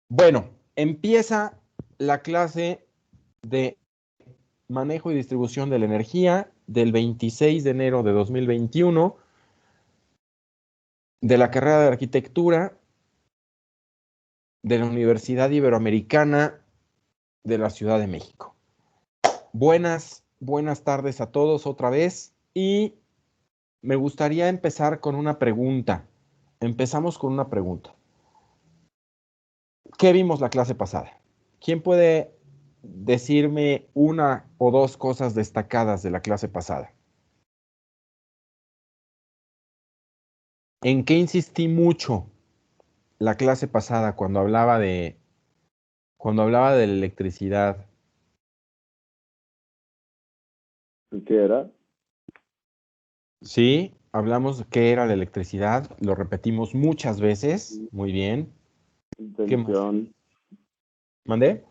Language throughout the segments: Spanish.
Bueno, empieza la clase de manejo y distribución de la energía del 26 de enero de 2021 de la carrera de arquitectura de la Universidad Iberoamericana de la Ciudad de México. Buenas tardes a todos otra vez y me gustaría empezar con una pregunta. Empezamos con una pregunta. ¿Qué vimos la clase pasada? ¿Quién puede decirme una o dos cosas destacadas de la clase pasada? ¿En qué insistí mucho la clase pasada cuando hablaba de la electricidad? ¿Qué era? Sí, hablamos de qué era la electricidad, lo repetimos muchas veces. Muy bien. ¿Qué más? Tensión. ¿Mandé?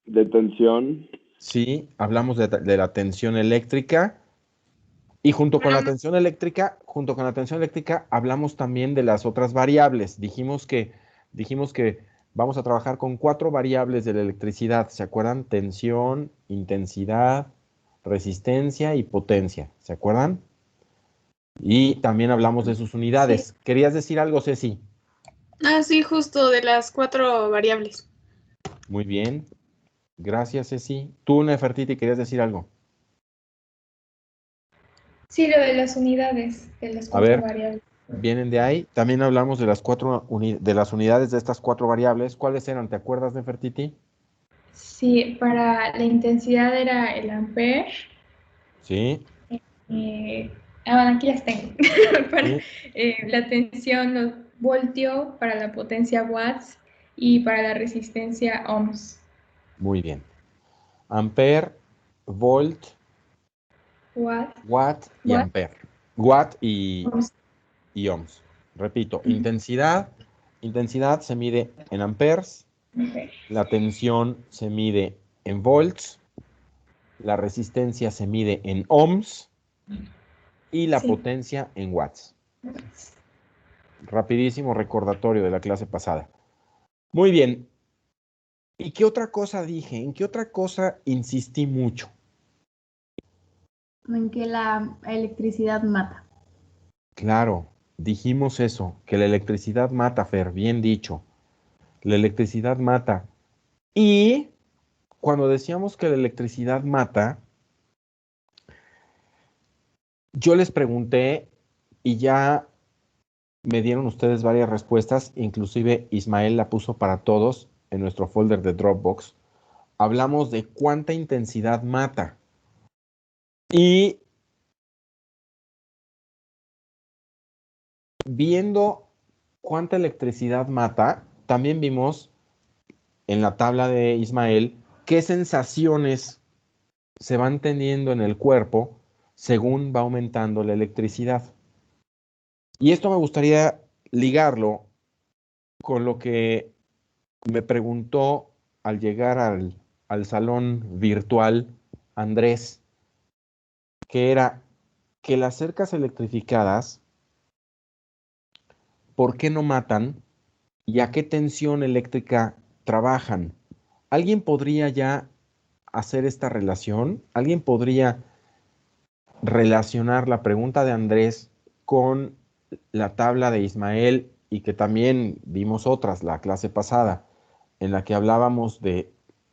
De tensión. Sí, hablamos de la tensión eléctrica y junto con la tensión eléctrica, hablamos también de las otras variables. Dijimos que vamos a trabajar con 4 variables de la electricidad. ¿Se acuerdan? Tensión, intensidad, resistencia y potencia. ¿Se acuerdan? Y también hablamos de sus unidades. Sí. ¿Querías decir algo, Ceci? Sí, justo de las 4 variables. Muy bien. Gracias, Ceci. Tú, Nefertiti, ¿querías decir algo? Sí, lo de las unidades, de las A 4 ver, variables. vienen de ahí. También hablamos de las de las unidades de estas 4 variables. ¿Cuáles eran? ¿Te acuerdas, Nefertiti? Sí, para la intensidad era el ampere. Sí. Bueno, aquí las tengo. Para Sí. la tensión, los voltio, para la potencia watts y para la resistencia ohms. Muy bien. Ampere, volt, watt y Watt, ampere. Watt y ohms. ohms. Repito, intensidad se mide en amperes, Okay. la tensión se mide en volts, la resistencia se mide en ohms y la Sí. potencia en watts. Rapidísimo recordatorio de la clase pasada. Muy bien. ¿Y qué otra cosa dije? ¿En qué otra cosa insistí mucho? En que la electricidad mata. Claro, dijimos eso, que la electricidad mata, Fer, bien dicho. La electricidad mata. Y cuando decíamos que la electricidad mata, yo les pregunté y ya me dieron ustedes varias respuestas, inclusive Ismael la puso para todos en nuestro folder de Dropbox. Hablamos de cuánta intensidad mata. Y viendo cuánta electricidad mata, también vimos en la tabla de Ismael qué sensaciones se van teniendo en el cuerpo según va aumentando la electricidad. Y esto me gustaría ligarlo con lo que me preguntó al llegar al salón virtual Andrés, que era que las cercas electrificadas, ¿por qué no matan y a qué tensión eléctrica trabajan? ¿Alguien podría ya hacer esta relación? ¿Alguien podría relacionar la pregunta de Andrés con la tabla de Ismael y que también vimos otras la clase pasada en la que hablábamos de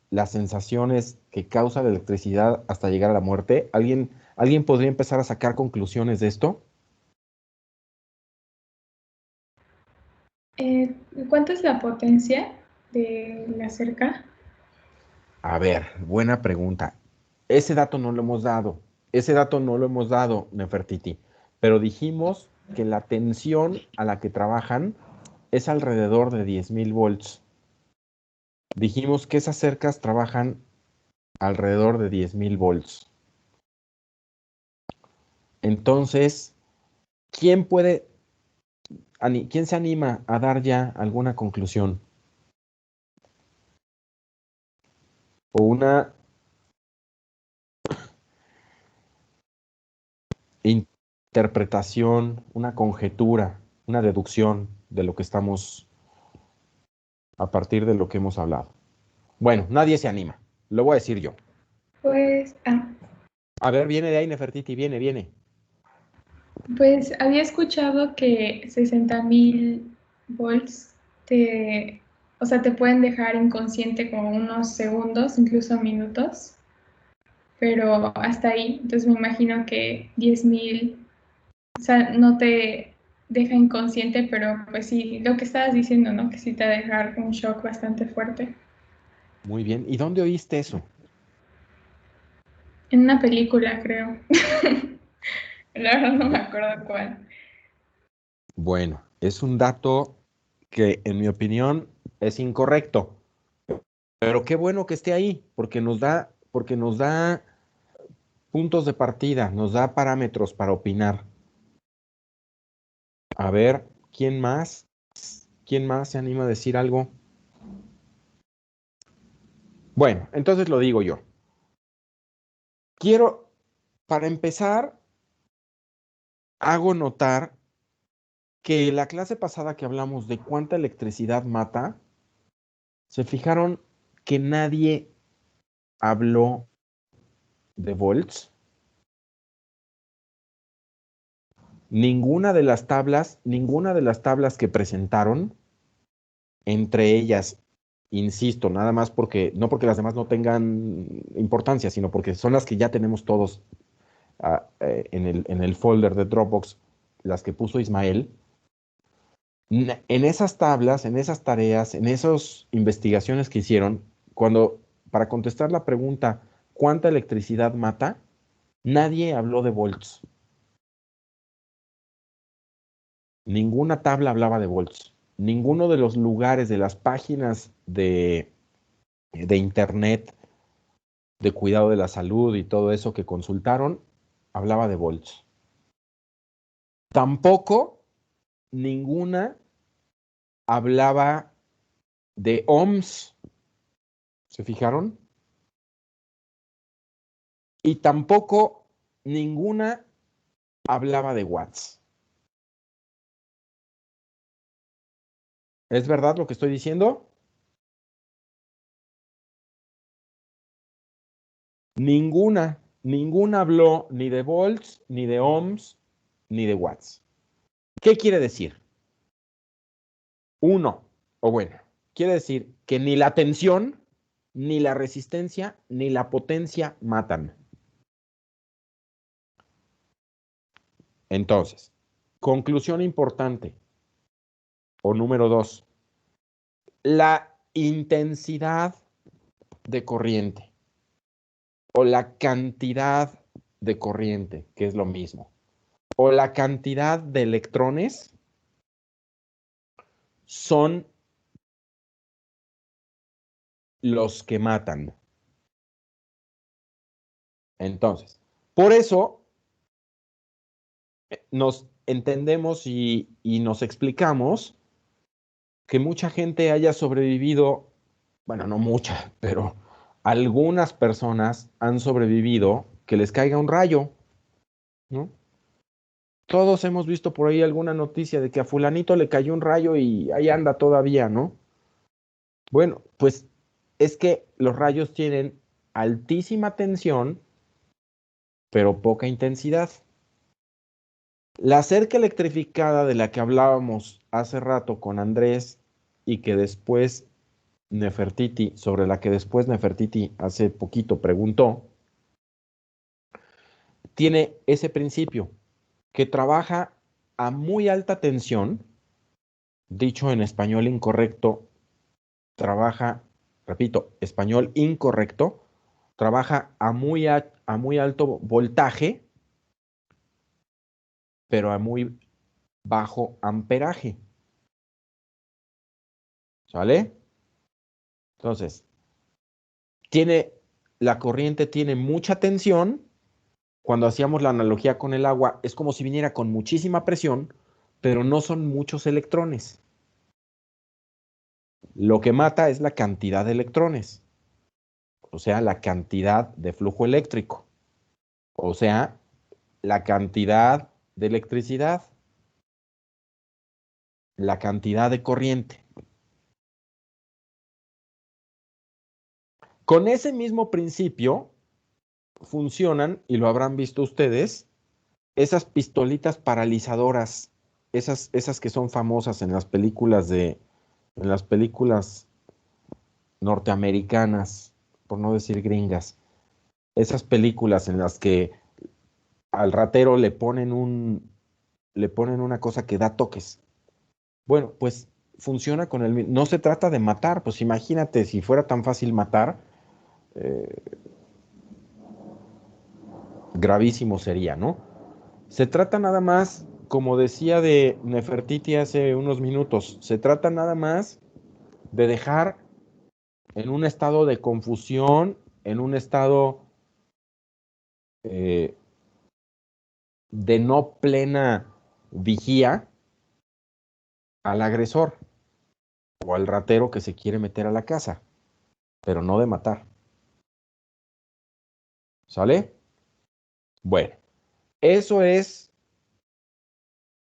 las sensaciones que causa la electricidad hasta llegar a la muerte? ¿Alguien podría empezar a sacar conclusiones de esto? ¿Cuánto es la potencia de la cerca? A ver, buena pregunta. Ese dato no lo hemos dado. Ese dato no lo hemos dado, Nefertiti. Pero dijimos que la tensión a la que trabajan es alrededor de 10,000 volts. Dijimos que esas cercas trabajan alrededor de 10,000 volts. Entonces, ¿quién se anima a dar ya alguna conclusión? O una interpretación, una conjetura, una deducción de lo que estamos a partir de lo que hemos hablado? Bueno, nadie se anima. Lo voy a decir yo. Pues, A ver, viene de ahí, Nefertiti, viene. pues había escuchado que 60.000 volts o sea, te pueden dejar inconsciente como unos segundos, incluso minutos, pero hasta ahí. Entonces me imagino que 10.000, o sea, no te deja inconsciente, pero pues sí, lo que estabas diciendo, ¿no? Que sí te va a dejar un shock bastante fuerte. Muy bien. ¿Y dónde oíste eso? En una película, creo. La verdad no me acuerdo cuál. Bueno, es un dato que en mi opinión es incorrecto, pero qué bueno que esté ahí, porque nos da puntos de partida, nos da parámetros para opinar. A ver, ¿quién más? ¿Quién más se anima a decir algo? Bueno, entonces lo digo yo. Quiero, para empezar, hago notar que la clase pasada que hablamos de cuánta electricidad mata, se fijaron que nadie habló de volts. Ninguna de las tablas que presentaron, entre ellas, insisto, nada más porque, no porque las demás no tengan importancia, sino porque son las que ya tenemos todos en el folder de Dropbox, las que puso Ismael. En esas tablas, en esas tareas, en esas investigaciones que hicieron, para contestar la pregunta, ¿cuánta electricidad mata? Nadie habló de volts. Ninguna tabla hablaba de volts. Ninguno de los lugares de las páginas de internet, de cuidado de la salud y todo eso que consultaron, hablaba de volts. Tampoco ninguna hablaba de ohms. ¿Se fijaron? Y tampoco ninguna hablaba de watts. ¿Es verdad lo que estoy diciendo? Ninguna habló ni de volts, ni de ohms, ni de watts. ¿Qué quiere decir? Quiere decir que ni la tensión, ni la resistencia, ni la potencia matan. Entonces, conclusión importante, o número 2, la intensidad de corriente o la cantidad de corriente, que es lo mismo, o la cantidad de electrones son los que matan. Entonces, por eso nos entendemos y nos explicamos que mucha gente haya sobrevivido, bueno, no mucha, pero algunas personas han sobrevivido que les caiga un rayo, ¿no? Todos hemos visto por ahí alguna noticia de que a fulanito le cayó un rayo y ahí anda todavía, ¿no? Bueno, pues es que los rayos tienen altísima tensión, pero poca intensidad. La cerca electrificada de la que hablábamos hace rato con Andrés y que después Nefertiti, sobre la que después Nefertiti hace poquito preguntó, tiene ese principio, que trabaja a muy alta tensión, dicho en español incorrecto, trabaja, repito, español incorrecto, trabaja a muy alto voltaje, pero a muy bajo amperaje. ¿Sale? Entonces, la corriente tiene mucha tensión. Cuando hacíamos la analogía con el agua, es como si viniera con muchísima presión, pero no son muchos electrones. Lo que mata es la cantidad de electrones, o sea, la cantidad de flujo eléctrico, o sea, la cantidad de electricidad, la cantidad de corriente. Con ese mismo principio funcionan, y lo habrán visto ustedes, esas pistolitas paralizadoras, esas que son famosas en las películas norteamericanas, por no decir gringas, esas películas en las que al ratero le ponen una cosa que da toques. Bueno, pues funciona con el mismo. No se trata de matar, pues imagínate, si fuera tan fácil matar, gravísimo sería, ¿no? Se trata nada más, como decía de Nefertiti hace unos minutos, se trata nada más de dejar en un estado de confusión, en un estado de no plena vigía al agresor o al ratero que se quiere meter a la casa, pero no de matar. ¿Sale? Bueno, eso es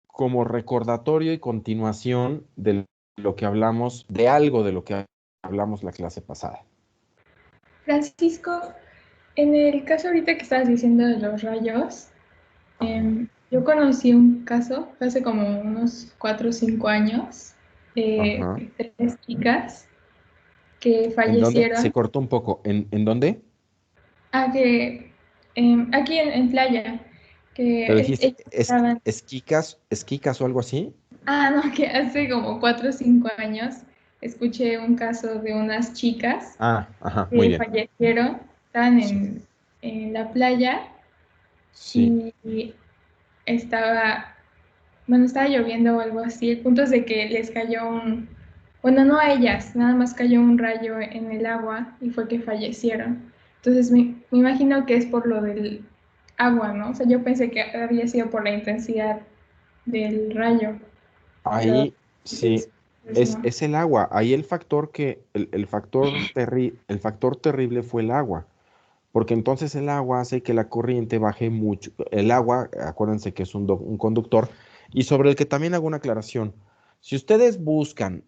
como recordatorio y continuación de lo que hablamos, de algo de lo que hablamos la clase pasada. Francisco, en el caso ahorita que estabas diciendo de los rayos, yo conocí un caso hace como unos 4 o 5 años, Ajá. 3 chicas que ¿En dónde? Se fallecieron. cortó un poco. ¿En dónde? Aquí en Playa, Pero que dijiste, ellas estaban, esquicas o algo así. no, que hace como 4 o 5 años escuché un caso de unas chicas Ajá, muy que bien. fallecieron, estaban Sí, en la playa sí. y estaba, bueno, estaba lloviendo o algo así. El punto es de que les cayó bueno, no a ellas, nada más cayó un rayo en el agua y fue que fallecieron. Entonces me imagino que es por lo del agua, ¿no? O sea, yo pensé que había sido por la intensidad del rayo, pero Ahí sí, pues no. es el agua. Ahí el factor terrible fue el agua. Porque entonces el agua hace que la corriente baje mucho. El agua, acuérdense que es un conductor, y sobre el que también hago una aclaración. Si ustedes buscan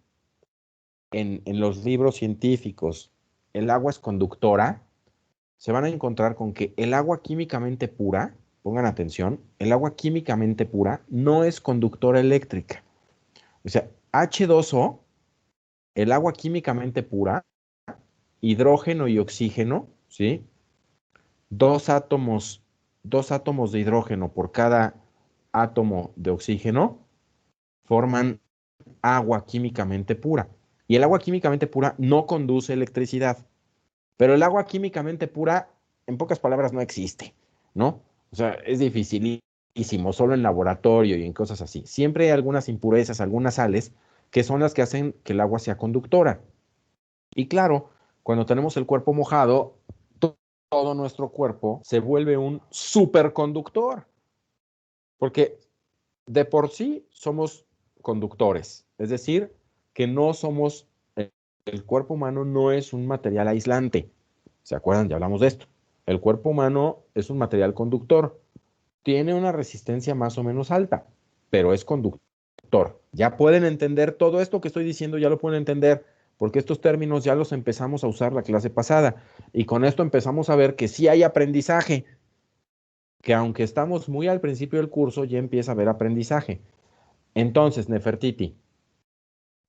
en los libros científicos, el agua es conductora, se van a encontrar con que el agua químicamente pura, pongan atención, el agua químicamente pura no es conductora eléctrica. O sea, H2O, el agua químicamente pura, hidrógeno y oxígeno, ¿sí? Dos átomos, dos átomos de hidrógeno por cada átomo de oxígeno forman agua químicamente pura. Y el agua químicamente pura no conduce electricidad. Pero el agua químicamente pura, en pocas palabras, no existe, ¿no? O sea, es dificilísimo, solo en laboratorio y en cosas así. Siempre hay algunas impurezas, algunas sales, que son las que hacen que el agua sea conductora. Y claro, cuando tenemos el cuerpo mojado, todo nuestro cuerpo se vuelve un superconductor, porque de por sí somos conductores, es decir, que no somos, el cuerpo humano no es un material aislante. ¿Se acuerdan? Ya hablamos de esto. El cuerpo humano es un material conductor. Tiene una resistencia más o menos alta, pero es conductor. Ya pueden entender todo esto que estoy diciendo, ya lo pueden entender, porque estos términos ya los empezamos a usar la clase pasada. Y con esto empezamos a ver que sí hay aprendizaje, que aunque estamos muy al principio del curso, ya empieza a haber aprendizaje. Entonces, Nefertiti,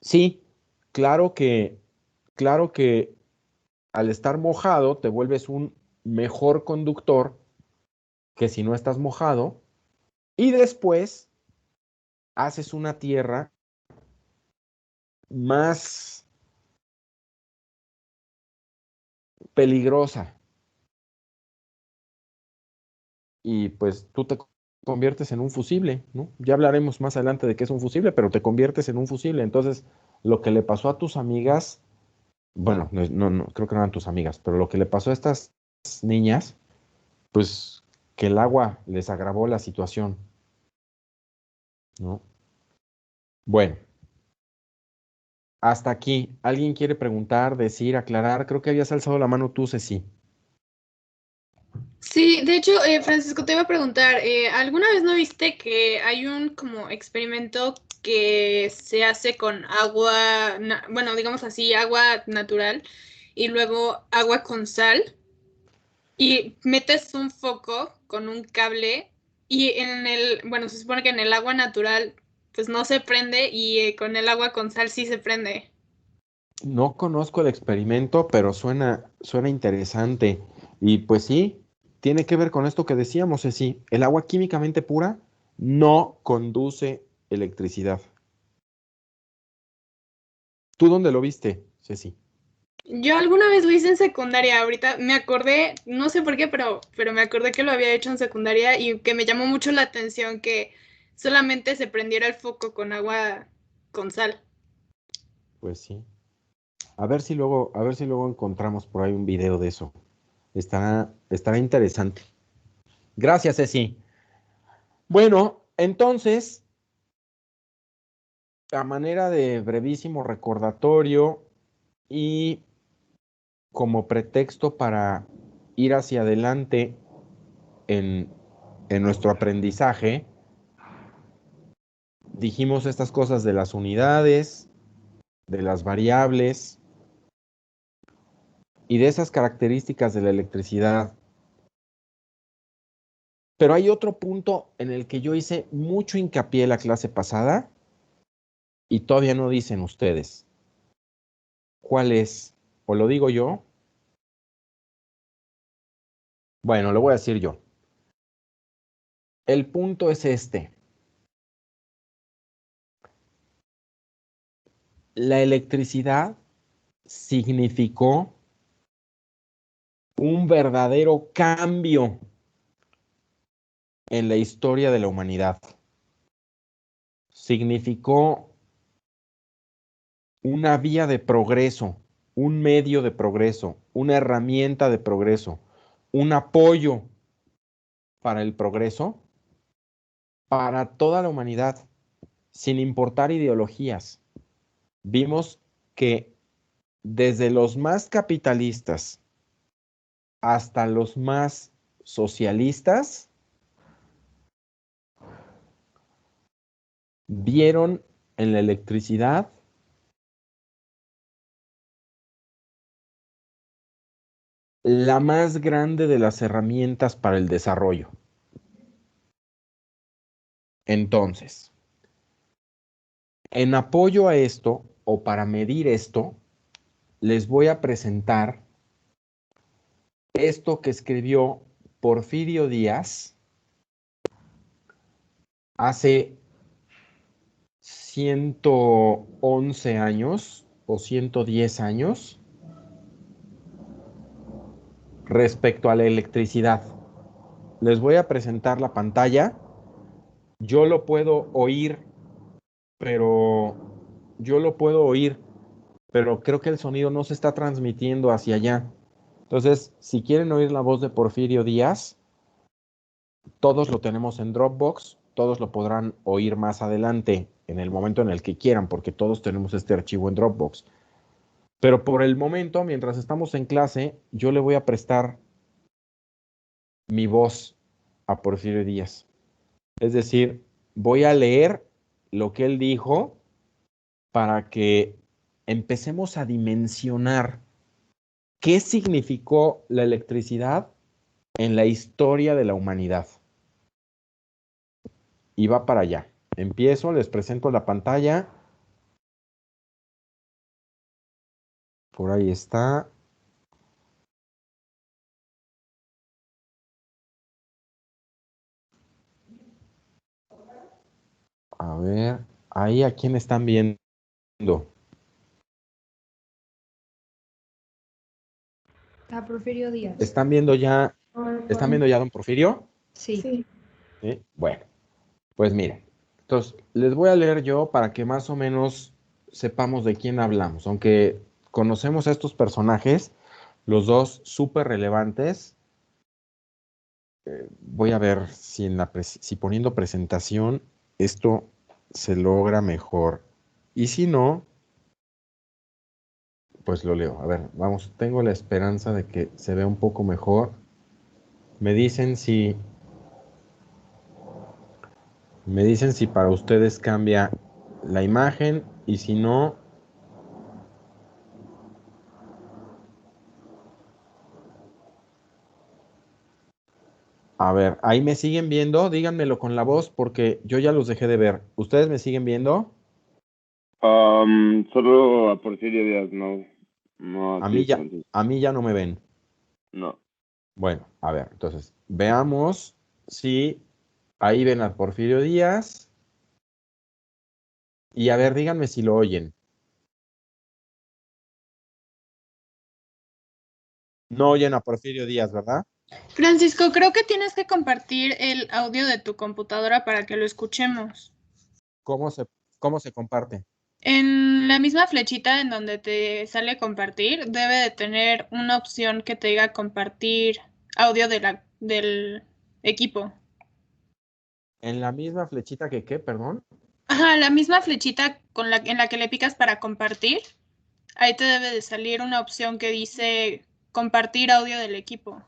sí, claro que al estar mojado te vuelves un mejor conductor que si no estás mojado, y después haces una tierra más peligrosa y pues tú te conviertes en un fusible, ¿no? Ya hablaremos más adelante de qué es un fusible, pero te conviertes en un fusible. Entonces, lo que le pasó a tus amigas, bueno, no, creo que no eran tus amigas, pero lo que le pasó a estas niñas, pues que el agua les agravó la situación, ¿no? Bueno, hasta aquí. ¿Alguien quiere preguntar, decir, aclarar? Creo que habías alzado la mano tú, Ceci. Sí, de hecho, Francisco, te iba a preguntar, ¿alguna vez no viste que hay un como experimento que se hace con agua, bueno, digamos así, agua natural, y luego agua con sal y metes un foco con un cable y se supone que en el agua natural pues no se prende y con el agua con sal sí se prende. No conozco el experimento, pero suena interesante. Y pues sí, tiene que ver con esto que decíamos, Ceci. El agua químicamente pura no conduce electricidad. ¿Tú dónde lo viste, Ceci? Yo alguna vez lo hice en secundaria, ahorita me acordé, no sé por qué, pero me acordé que lo había hecho en secundaria y que me llamó mucho la atención que solamente se prendiera el foco con agua con sal. Pues sí. A ver si luego encontramos por ahí un video de eso. Estará interesante. Gracias, Ceci. Bueno, entonces, a manera de brevísimo recordatorio y como pretexto para ir hacia adelante en, en nuestro aprendizaje, dijimos estas cosas de las unidades, de las variables y de esas características de la electricidad. Pero hay otro punto en el que yo hice mucho hincapié la clase pasada y todavía no dicen ustedes. ¿Cuál es? ¿O lo digo yo? Bueno, lo voy a decir yo. El punto es este. La electricidad significó un verdadero cambio en la historia de la humanidad. Significó una vía de progreso, un medio de progreso, una herramienta de progreso, un apoyo para el progreso para toda la humanidad, sin importar ideologías. Vimos que desde los más capitalistas hasta los más socialistas vieron en la electricidad la más grande de las herramientas para el desarrollo. Entonces, en apoyo a esto, o para medir esto, les voy a presentar esto que escribió Porfirio Díaz hace 111 años o 110 años respecto a la electricidad. Les voy a presentar la pantalla. Yo lo puedo oír, pero creo que el sonido no se está transmitiendo hacia allá. Entonces, si quieren oír la voz de Porfirio Díaz, todos lo tenemos en Dropbox, todos lo podrán oír más adelante, en el momento en el que quieran, porque todos tenemos este archivo en Dropbox. Pero por el momento, mientras estamos en clase, yo le voy a prestar mi voz a Porfirio Díaz. Es decir, voy a leer lo que él dijo para que empecemos a dimensionar qué significó la electricidad en la historia de la humanidad. Y va para allá. Empiezo, les presento la pantalla. Por ahí está. A ver, ahí a quién están viendo. A Porfirio Díaz. ¿Están viendo ya a don Porfirio? Sí. Sí. ¿Sí? Bueno, pues miren. Entonces, les voy a leer yo para que más o menos sepamos de quién hablamos. Aunque conocemos a estos personajes, los dos súper relevantes. Voy a ver si, si poniendo presentación esto se logra mejor. Y si no, pues lo leo. A ver, vamos, tengo la esperanza de que se vea un poco mejor. Me dicen si para ustedes cambia la imagen y si no, A ver, ahí me siguen viendo, díganmelo con la voz porque yo ya los dejé de ver. ¿Ustedes me siguen viendo? Solo a Porfirio Díaz, no. No, A a mí ti, ya, Francisco. a mí ya no me ven. No. Bueno, a ver, entonces, veamos si ahí ven a Porfirio Díaz. Y a ver, díganme si lo oyen. No oyen a Porfirio Díaz, ¿verdad? Francisco, creo que tienes que compartir el audio de tu computadora para que lo escuchemos. ¿Cómo cómo se comparte? En la misma flechita en donde te sale compartir, debe de tener una opción que te diga compartir audio del equipo. En la misma flechita que qué, perdón. Ajá, la misma flechita en la que le picas para compartir, ahí te debe de salir una opción que dice compartir audio del equipo.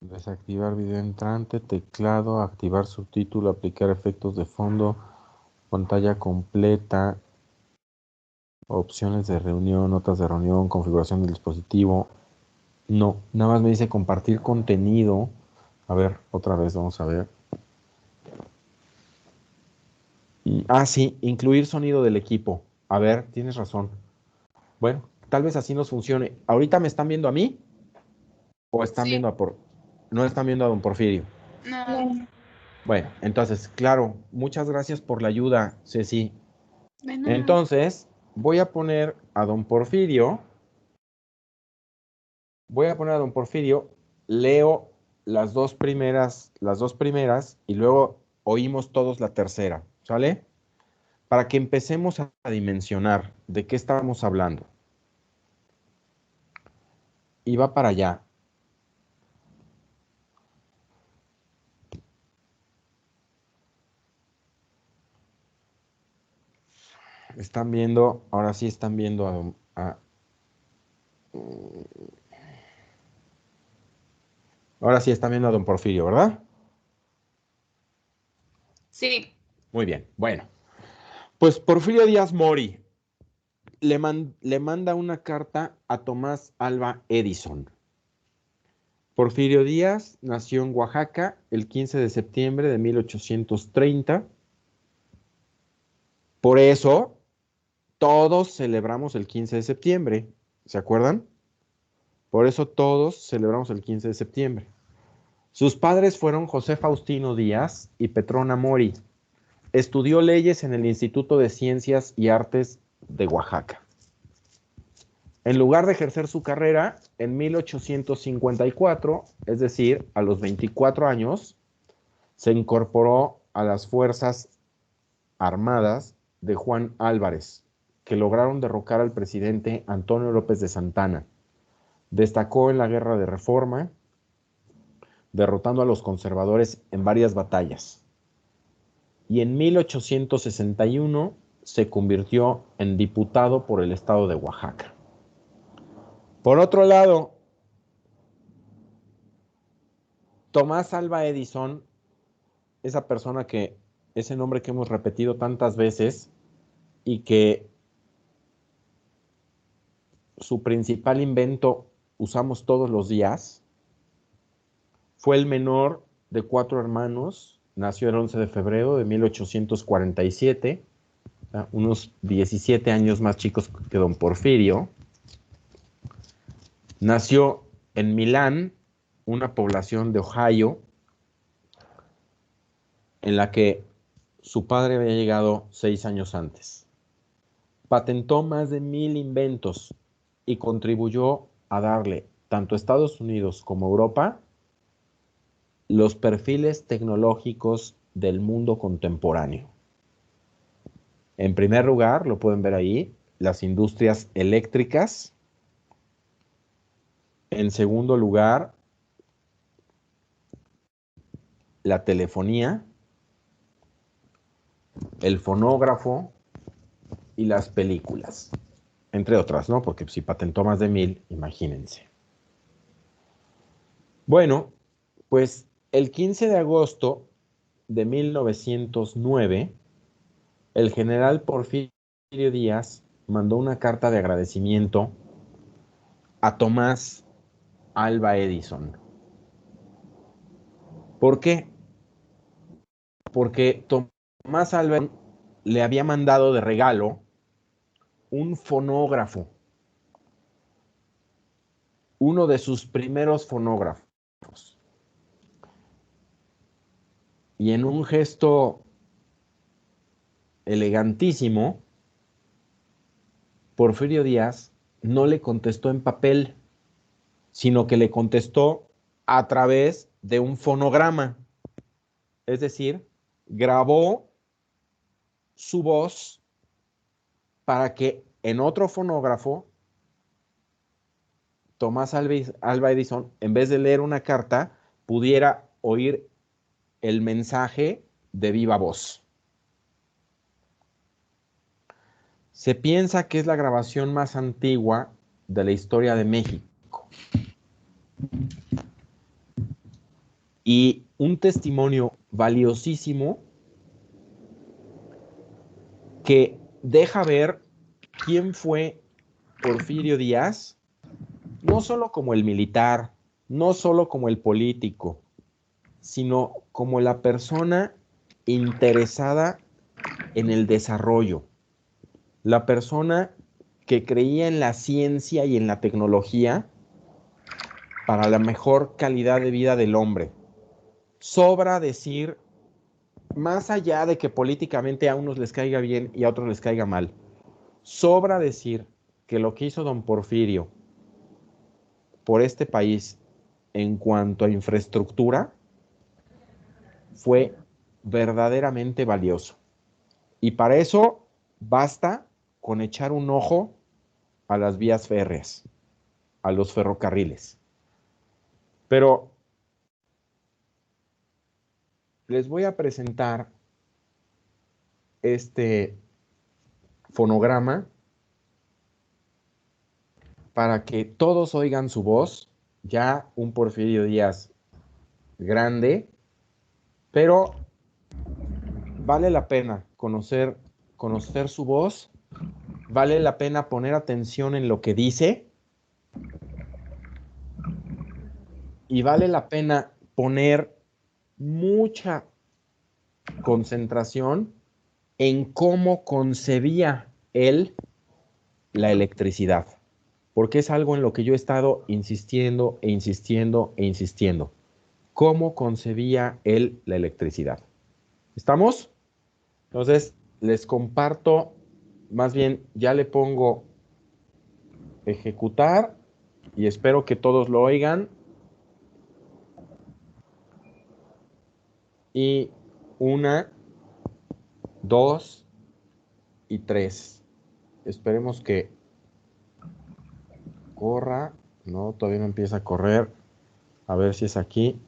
Desactivar video entrante, teclado, activar subtítulo, aplicar efectos de fondo, pantalla completa, opciones de reunión, notas de reunión, configuración del dispositivo. No, nada más me dice compartir contenido. A ver, otra vez, vamos a ver. Sí, incluir sonido del equipo. A ver, tienes razón. Bueno, tal vez así nos funcione. ¿Ahorita me están viendo a mí? ¿O están Sí. viendo no están viendo a don Porfirio? No. Bueno, entonces, claro, muchas gracias por la ayuda, Ceci. De nada. Entonces, voy a poner a don Porfirio. Leo las dos primeras, y luego oímos todos la tercera, ¿sale? Para que empecemos a dimensionar de qué estábamos hablando. Y va para allá. Están viendo, ahora sí están viendo ahora sí están viendo a don Porfirio, ¿verdad? Sí. Muy bien, bueno. Pues Porfirio Díaz Mori le manda una carta a Tomás Alva Edison. Porfirio Díaz nació en Oaxaca el 15 de septiembre de 1830. Por eso, todos celebramos el 15 de septiembre. ¿Se acuerdan? Por eso todos celebramos el 15 de septiembre. Sus padres fueron José Faustino Díaz y Petrona Mori. Estudió leyes en el Instituto de Ciencias y Artes de Oaxaca. En lugar de ejercer su carrera, en 1854, es decir, a los 24 años, se incorporó a las Fuerzas Armadas de Juan Álvarez, que lograron derrocar al presidente Antonio López de Santana. Destacó en la Guerra de Reforma, derrotando a los conservadores en varias batallas. Y en 1861 se convirtió en diputado por el estado de Oaxaca. Por otro lado, Tomás Alva Edison, ese nombre que hemos repetido tantas veces y que su principal invento usamos todos los días, fue el menor de 4 hermanos, nació el 11 de febrero de 1847, unos 17 años más chicos que don Porfirio. Nació en Milán, una población de Ohio, en la que su padre había llegado 6 años antes. Patentó más de 1000 inventos y contribuyó a darle tanto a Estados Unidos como a Europa los perfiles tecnológicos del mundo contemporáneo. En primer lugar, lo pueden ver ahí, las industrias eléctricas. En segundo lugar, la telefonía, el fonógrafo y las películas, entre otras, ¿no? Porque si patentó más de 1000, imagínense. Bueno, pues el 15 de agosto de 1909, el general Porfirio Díaz mandó una carta de agradecimiento a Tomás Alva Edison. ¿Por qué? Porque Tomás Alva Edison le había mandado de regalo un fonógrafo, uno de sus primeros fonógrafos. Y en un gesto elegantísimo, Porfirio Díaz no le contestó en papel, sino que le contestó a través de un fonograma. Es decir, grabó su voz para que en otro fonógrafo Tomás Alva Edison, en vez de leer una carta, pudiera oír el mensaje de viva voz. Se piensa que es la grabación más antigua de la historia de México. Y un testimonio valiosísimo que deja ver quién fue Porfirio Díaz, no solo como el militar, no solo como el político, sino como la persona interesada en el desarrollo, la persona que creía en la ciencia y en la tecnología para la mejor calidad de vida del hombre. Sobra decir, más allá de que políticamente a unos les caiga bien y a otros les caiga mal, sobra decir que lo que hizo don Porfirio por este país en cuanto a infraestructura fue verdaderamente valioso. Y para eso basta con echar un ojo a las vías férreas, a los ferrocarriles. Pero les voy a presentar este fonograma para que todos oigan su voz, ya un Porfirio Díaz grande, pero vale la pena conocer su voz, vale la pena poner atención en lo que dice y vale la pena poner mucha concentración en cómo concebía él la electricidad, porque es algo en lo que yo he estado insistiendo e insistiendo e insistiendo. ¿Cómo concebía él la electricidad? ¿Estamos? Entonces, les comparto, más bien ya le pongo ejecutar y espero que todos lo oigan. Y 1, 2 y 3. Esperemos que corra. No, todavía no empieza a correr. A ver si es aquí.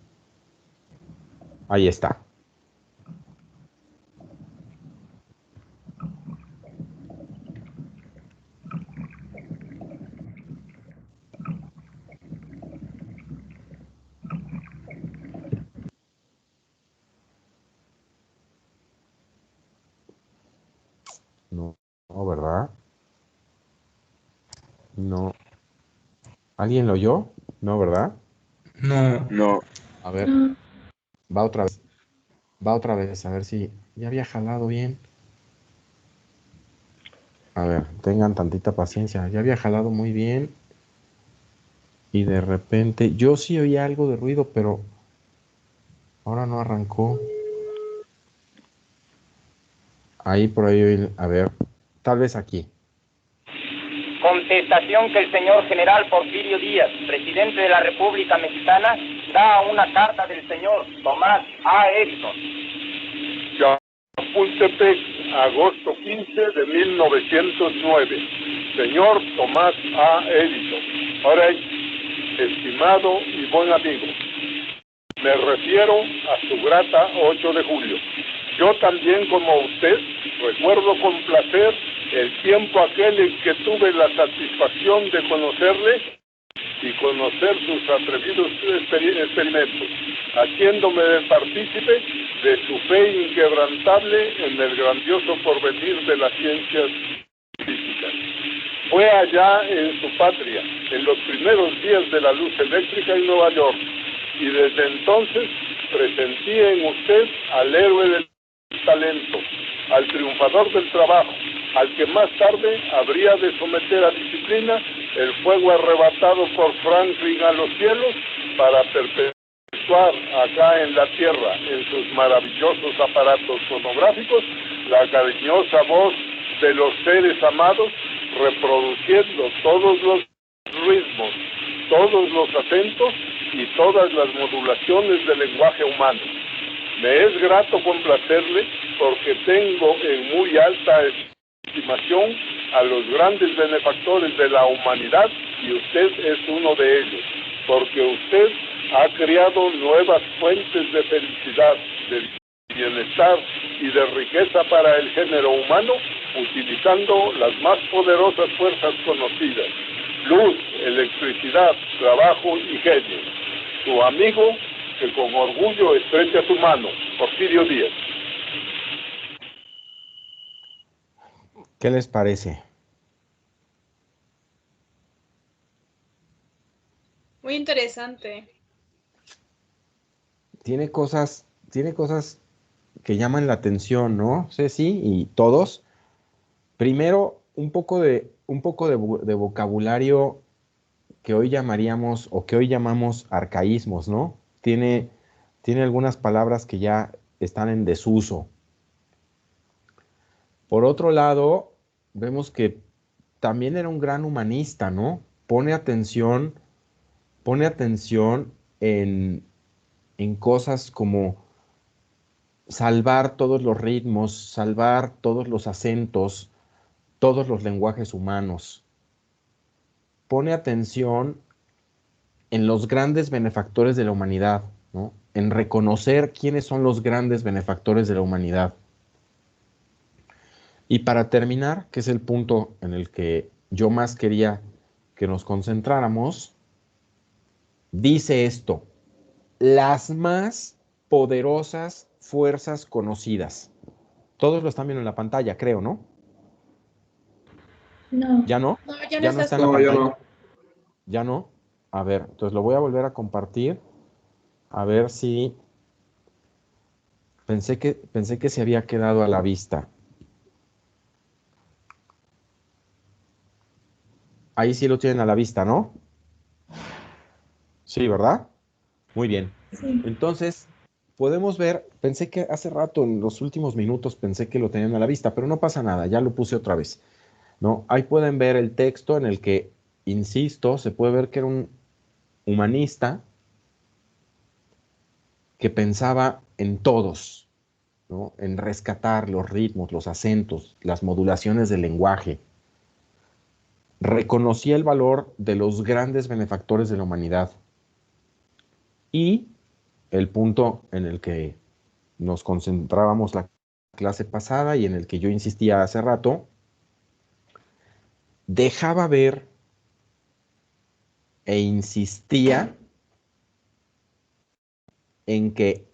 Ahí está. No, no, ¿verdad? No. ¿Alguien lo oyó? No, ¿verdad? No. No. A ver, va otra vez. Va otra vez, a ver si ya había jalado bien. A ver, tengan tantita paciencia. Ya había jalado muy bien. Y de repente, yo sí oía algo de ruido, pero ahora no arrancó. Ahí por ahí, a ver, tal vez aquí. Contestación que el señor general Porfirio Díaz, presidente de la República Mexicana, da a una carta del señor Tomás A. Edison. Chapultepec, agosto 15 de 1909. Señor Tomás A. Edison. Ahora, estimado y buen amigo, me refiero a su grata 8 de julio. Yo también, como usted, recuerdo con placer el tiempo aquel en que tuve la satisfacción de conocerle y conocer sus atrevidos experimentos, haciéndome partícipe de su fe inquebrantable en el grandioso porvenir de las ciencias físicas. Fue allá en su patria, en los primeros días de la luz eléctrica en Nueva York, y desde entonces presentí en usted al héroe del talento, al triunfador del trabajo, al que más tarde habría de someter a disciplina el fuego arrebatado por Franklin a los cielos para perpetuar acá en la tierra, en sus maravillosos aparatos fonográficos, la cariñosa voz de los seres amados, reproduciendo todos los ritmos, todos los acentos y todas las modulaciones del lenguaje humano. Me es grato complacerle porque tengo en muy alta estimación a los grandes benefactores de la humanidad y usted es uno de ellos, porque usted ha creado nuevas fuentes de felicidad, de bienestar y de riqueza para el género humano, utilizando las más poderosas fuerzas conocidas: luz, electricidad, trabajo y genio. Su amigo, que con orgullo estrecha su mano, Porfirio Díaz. ¿Qué les parece? Muy interesante. Tiene cosas que llaman la atención, ¿no, Ceci? Y todos. Primero, un poco de vocabulario que hoy llamaríamos o que hoy llamamos arcaísmos, ¿no? Tiene algunas palabras que ya están en desuso. Por otro lado, vemos que también era un gran humanista, ¿no? Pone atención en cosas como salvar todos los ritmos, salvar todos los acentos, todos los lenguajes humanos. Pone atención en los grandes benefactores de la humanidad, ¿no? En reconocer quiénes son los grandes benefactores de la humanidad. Y para terminar, que es el punto en el que yo más quería que nos concentráramos, dice esto: las más poderosas fuerzas conocidas. Todos lo están viendo en la pantalla, creo, ¿no? No. ¿Ya no? No, ya no ¿Ya no estás está en la con- pantalla? ya no. ¿Ya no? A ver, entonces lo voy a volver a compartir. A ver si... Pensé que se había quedado a la vista. Ahí sí lo tienen a la vista, ¿no? Sí, ¿verdad? Muy bien. Sí. Entonces, podemos ver, pensé que hace rato, en los últimos minutos, pensé que lo tenían a la vista, pero no pasa nada, ya lo puse otra vez, ¿no? Ahí pueden ver el texto en el que, insisto, se puede ver que era un humanista que pensaba en todos, ¿no? En rescatar los ritmos, los acentos, las modulaciones del lenguaje. Reconocía el valor de los grandes benefactores de la humanidad. Y el punto en el que nos concentrábamos la clase pasada y en el que yo insistía hace rato, dejaba ver e insistía en que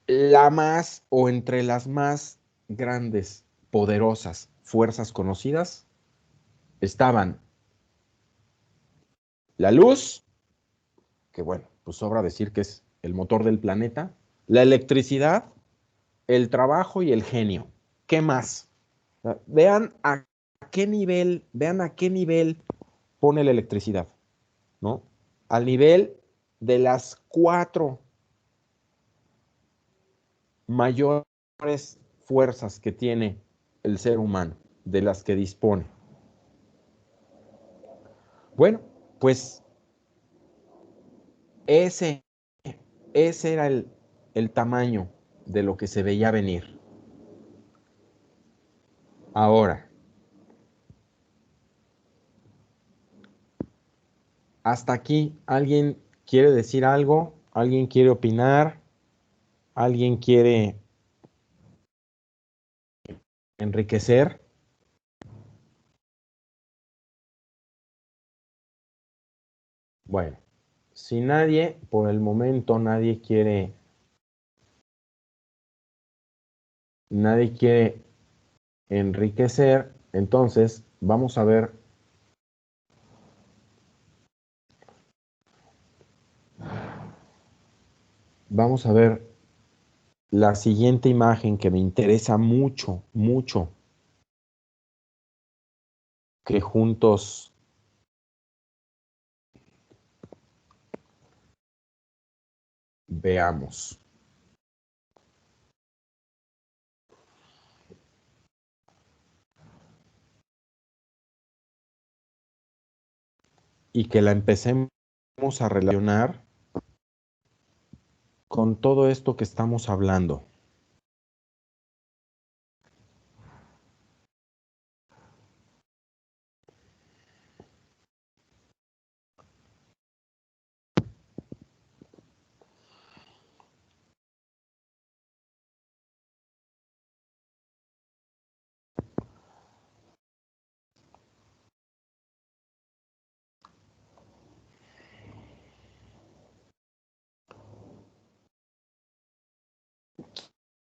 la más o entre las más grandes, poderosas fuerzas conocidas estaban la luz, que bueno, pues sobra decir que es el motor del planeta, la electricidad, el trabajo y el genio. ¿Qué más? Vean a qué nivel pone la electricidad, ¿no? Al nivel de las 4 mayores fuerzas que tiene el ser humano, de las que dispone. Bueno, pues ese era el tamaño de lo que se veía venir. Ahora, hasta aquí, ¿alguien quiere decir algo? ¿Alguien quiere opinar? ¿Alguien quiere enriquecer? Bueno, si nadie, por el momento, nadie quiere enriquecer, entonces vamos a ver la siguiente imagen que me interesa mucho, mucho, que juntos veamos. Y que la empecemos a relacionar con todo esto que estamos hablando.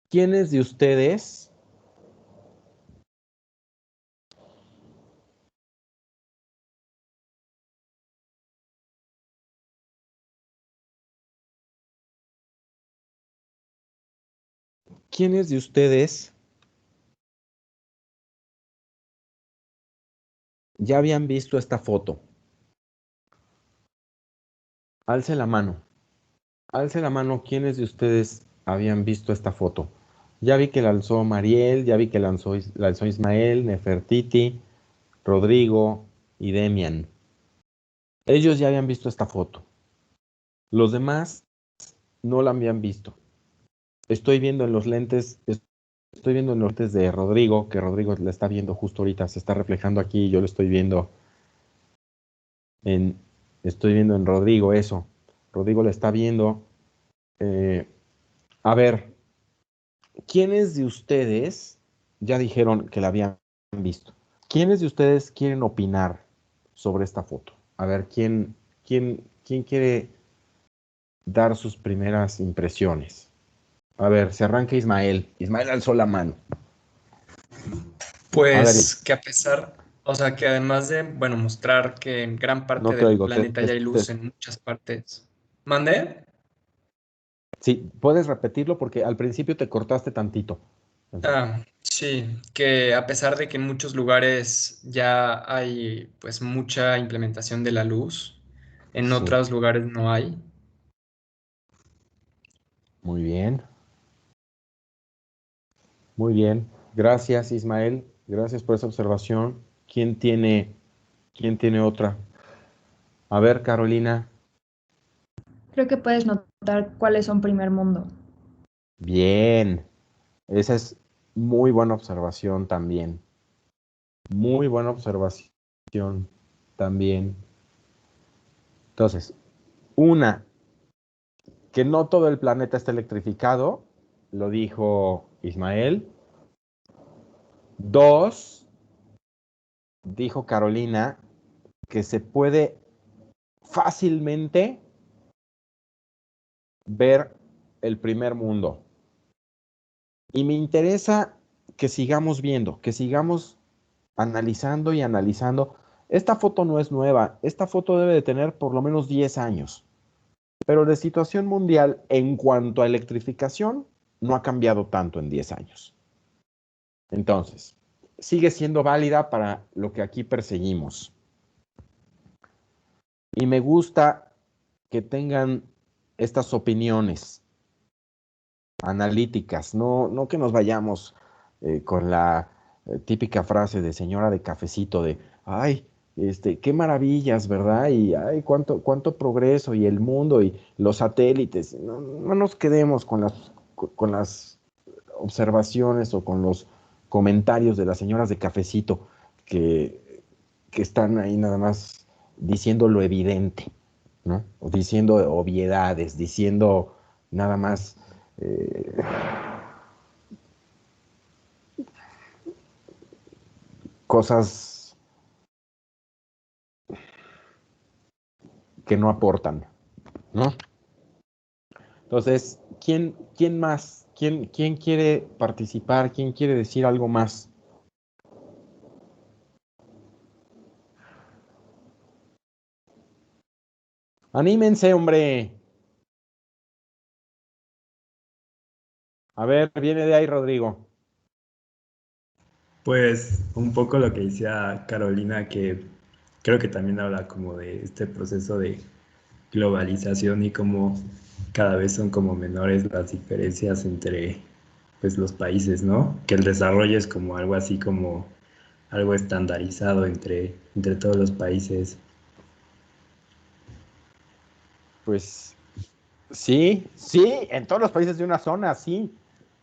¿Quiénes de ustedes ya habían visto esta foto? Alce la mano. Alce la mano, ¿quiénes de ustedes habían visto esta foto? Ya vi que la alzó Mariel, ya vi que la alzó Ismael, Nefertiti, Rodrigo y Demian. Ellos ya habían visto esta foto. Los demás no la habían visto. Estoy viendo en los lentes de Rodrigo, que Rodrigo la está viendo justo ahorita, se está reflejando aquí, yo lo estoy viendo en Rodrigo eso. Rodrigo la está viendo. A ver, ¿quiénes de ustedes ya dijeron que la habían visto? ¿Quiénes de ustedes quieren opinar sobre esta foto? A ver, ¿quién quiere dar sus primeras impresiones? A ver, se arranca Ismael. Ismael alzó la mano. A ver, Pues que a pesar, o sea, que además de, bueno, mostrar que en gran no parte te del oigo. planeta ya hay luz en muchas partes. ¿Mandé? Sí, puedes repetirlo porque al principio te cortaste tantito. Sí, que a pesar de que en muchos lugares ya hay pues mucha implementación de la luz, en Sí, otros lugares no hay. muy bien. Muy bien. Gracias, Ismael. Gracias por esa observación. ¿Quién tiene otra? A ver, Carolina. Creo que puedes notar cuáles son primer mundo. Bien. Esa es muy buena observación también. Muy buena observación también. Entonces, una, que no todo el planeta está electrificado, lo dijo Ismael. Dos, dijo Carolina, que se puede fácilmente ver el primer mundo. Y me interesa que sigamos viendo, que sigamos analizando y analizando. Esta foto no es nueva, esta foto debe de tener por lo menos 10 años. Pero la situación mundial en cuanto a electrificación no ha cambiado tanto en 10 años. Entonces, sigue siendo válida para lo que aquí perseguimos. Y me gusta que tengan estas opiniones analíticas, no que nos vayamos con la típica frase de señora de cafecito de, ay, qué maravillas, ¿verdad? Y ay, cuánto progreso y el mundo y los satélites. No nos quedemos con las observaciones o con los comentarios de las señoras de cafecito que están ahí nada más diciendo lo evidente, ¿no? O diciendo obviedades, diciendo nada más cosas que no aportan, ¿no? Entonces, ¿quién más? ¿Quién quiere participar? ¿Quién quiere decir algo más? ¡Anímense, hombre! A ver, viene de ahí, Rodrigo. Pues un poco lo que decía Carolina, que creo que también habla como de este proceso de globalización y cómo cada vez son como menores las diferencias entre pues los países, ¿no? Que el desarrollo es como algo así como algo estandarizado entre todos los países. Pues sí, sí, en todos los países de una zona, sí.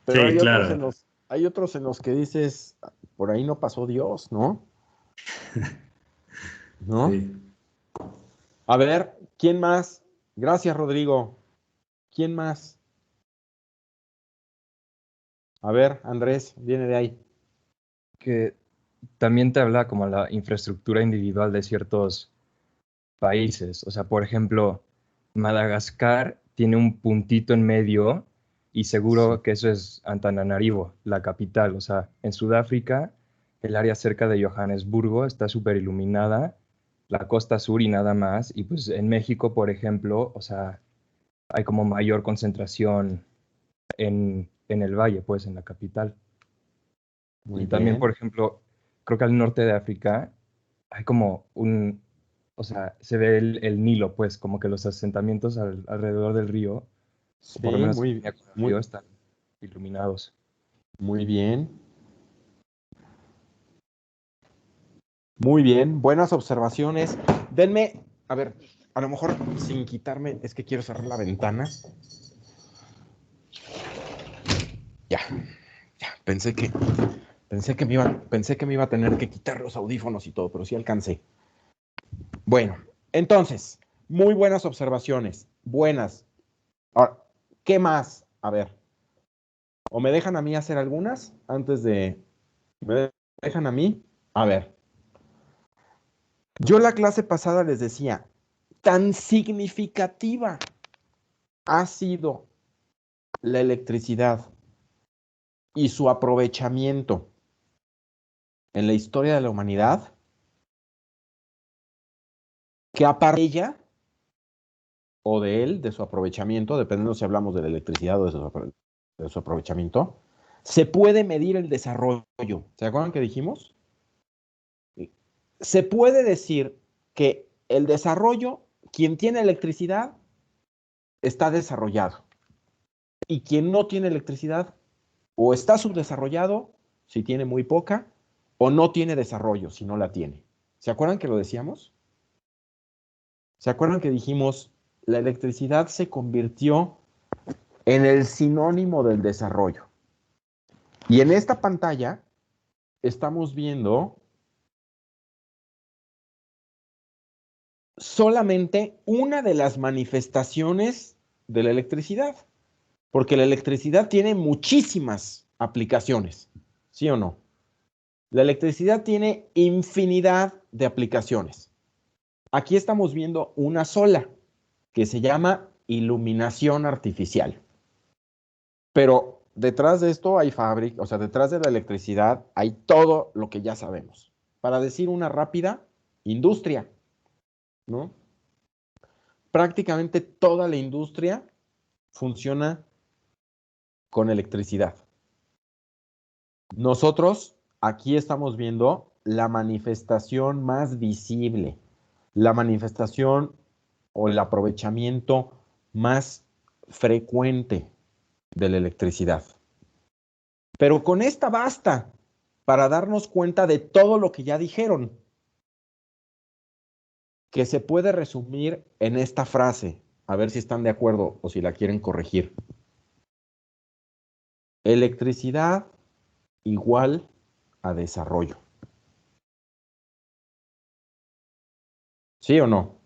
Pero Sí, claro. hay otros en los que dices, por ahí no pasó Dios, ¿no? ¿No? Sí. A ver, ¿quién más? Gracias, Rodrigo. ¿Quién más? A ver, Andrés, viene de ahí. Que también te habla como la infraestructura individual de ciertos países. O sea, por ejemplo, Madagascar tiene un puntito en medio y seguro Sí. que eso es Antananarivo, la capital. O sea, en Sudáfrica, el área cerca de Johannesburgo está súper iluminada, la costa sur y nada más. Y pues en México, por ejemplo, o sea, hay como mayor concentración en el valle, pues en la capital. Muy Y también, bien. por ejemplo, creo que al norte de África hay como o sea, se ve el Nilo, pues, como que los asentamientos alrededor del río, o por lo Sí, menos en línea con el muy, río, están iluminados. muy bien. Muy bien. Buenas observaciones. Denme, a ver, a lo mejor sin quitarme, es que quiero cerrar la ventana. Ya, ya, pensé que me iba a tener que quitar los audífonos y todo, pero sí alcancé. Bueno, entonces, muy buenas observaciones. Buenas. Ahora, ¿qué más? A ver, o me dejan a mí hacer algunas antes de... ¿Me dejan a mí? A ver, yo la clase pasada les decía, tan significativa ha sido la electricidad y su aprovechamiento en la historia de la humanidad, que aparte de ella o de él, de su aprovechamiento, dependiendo si hablamos de la electricidad o de su aprovechamiento, se puede medir el desarrollo. ¿Se acuerdan que dijimos? Se puede decir que el desarrollo, quien tiene electricidad, está desarrollado. Y quien no tiene electricidad, o está subdesarrollado, si tiene muy poca, o no tiene desarrollo, si no la tiene. ¿Se acuerdan que lo decíamos? ¿Se acuerdan que dijimos, la electricidad se convirtió en el sinónimo del desarrollo? Y en esta pantalla estamos viendo solamente una de las manifestaciones de la electricidad, porque la electricidad tiene muchísimas aplicaciones, ¿sí o no? La electricidad tiene infinidad de aplicaciones. Aquí estamos viendo una sola, que se llama iluminación artificial. Pero detrás de esto hay fábrica, o sea, detrás de la electricidad hay todo lo que ya sabemos. Para decir una rápida, industria, ¿no? Prácticamente toda la industria funciona con electricidad. Nosotros aquí estamos viendo la manifestación más visible, la manifestación o el aprovechamiento más frecuente de la electricidad. Pero con esta basta para darnos cuenta de todo lo que ya dijeron, que se puede resumir en esta frase, a ver si están de acuerdo o si la quieren corregir. Electricidad igual a desarrollo. ¿Sí o no?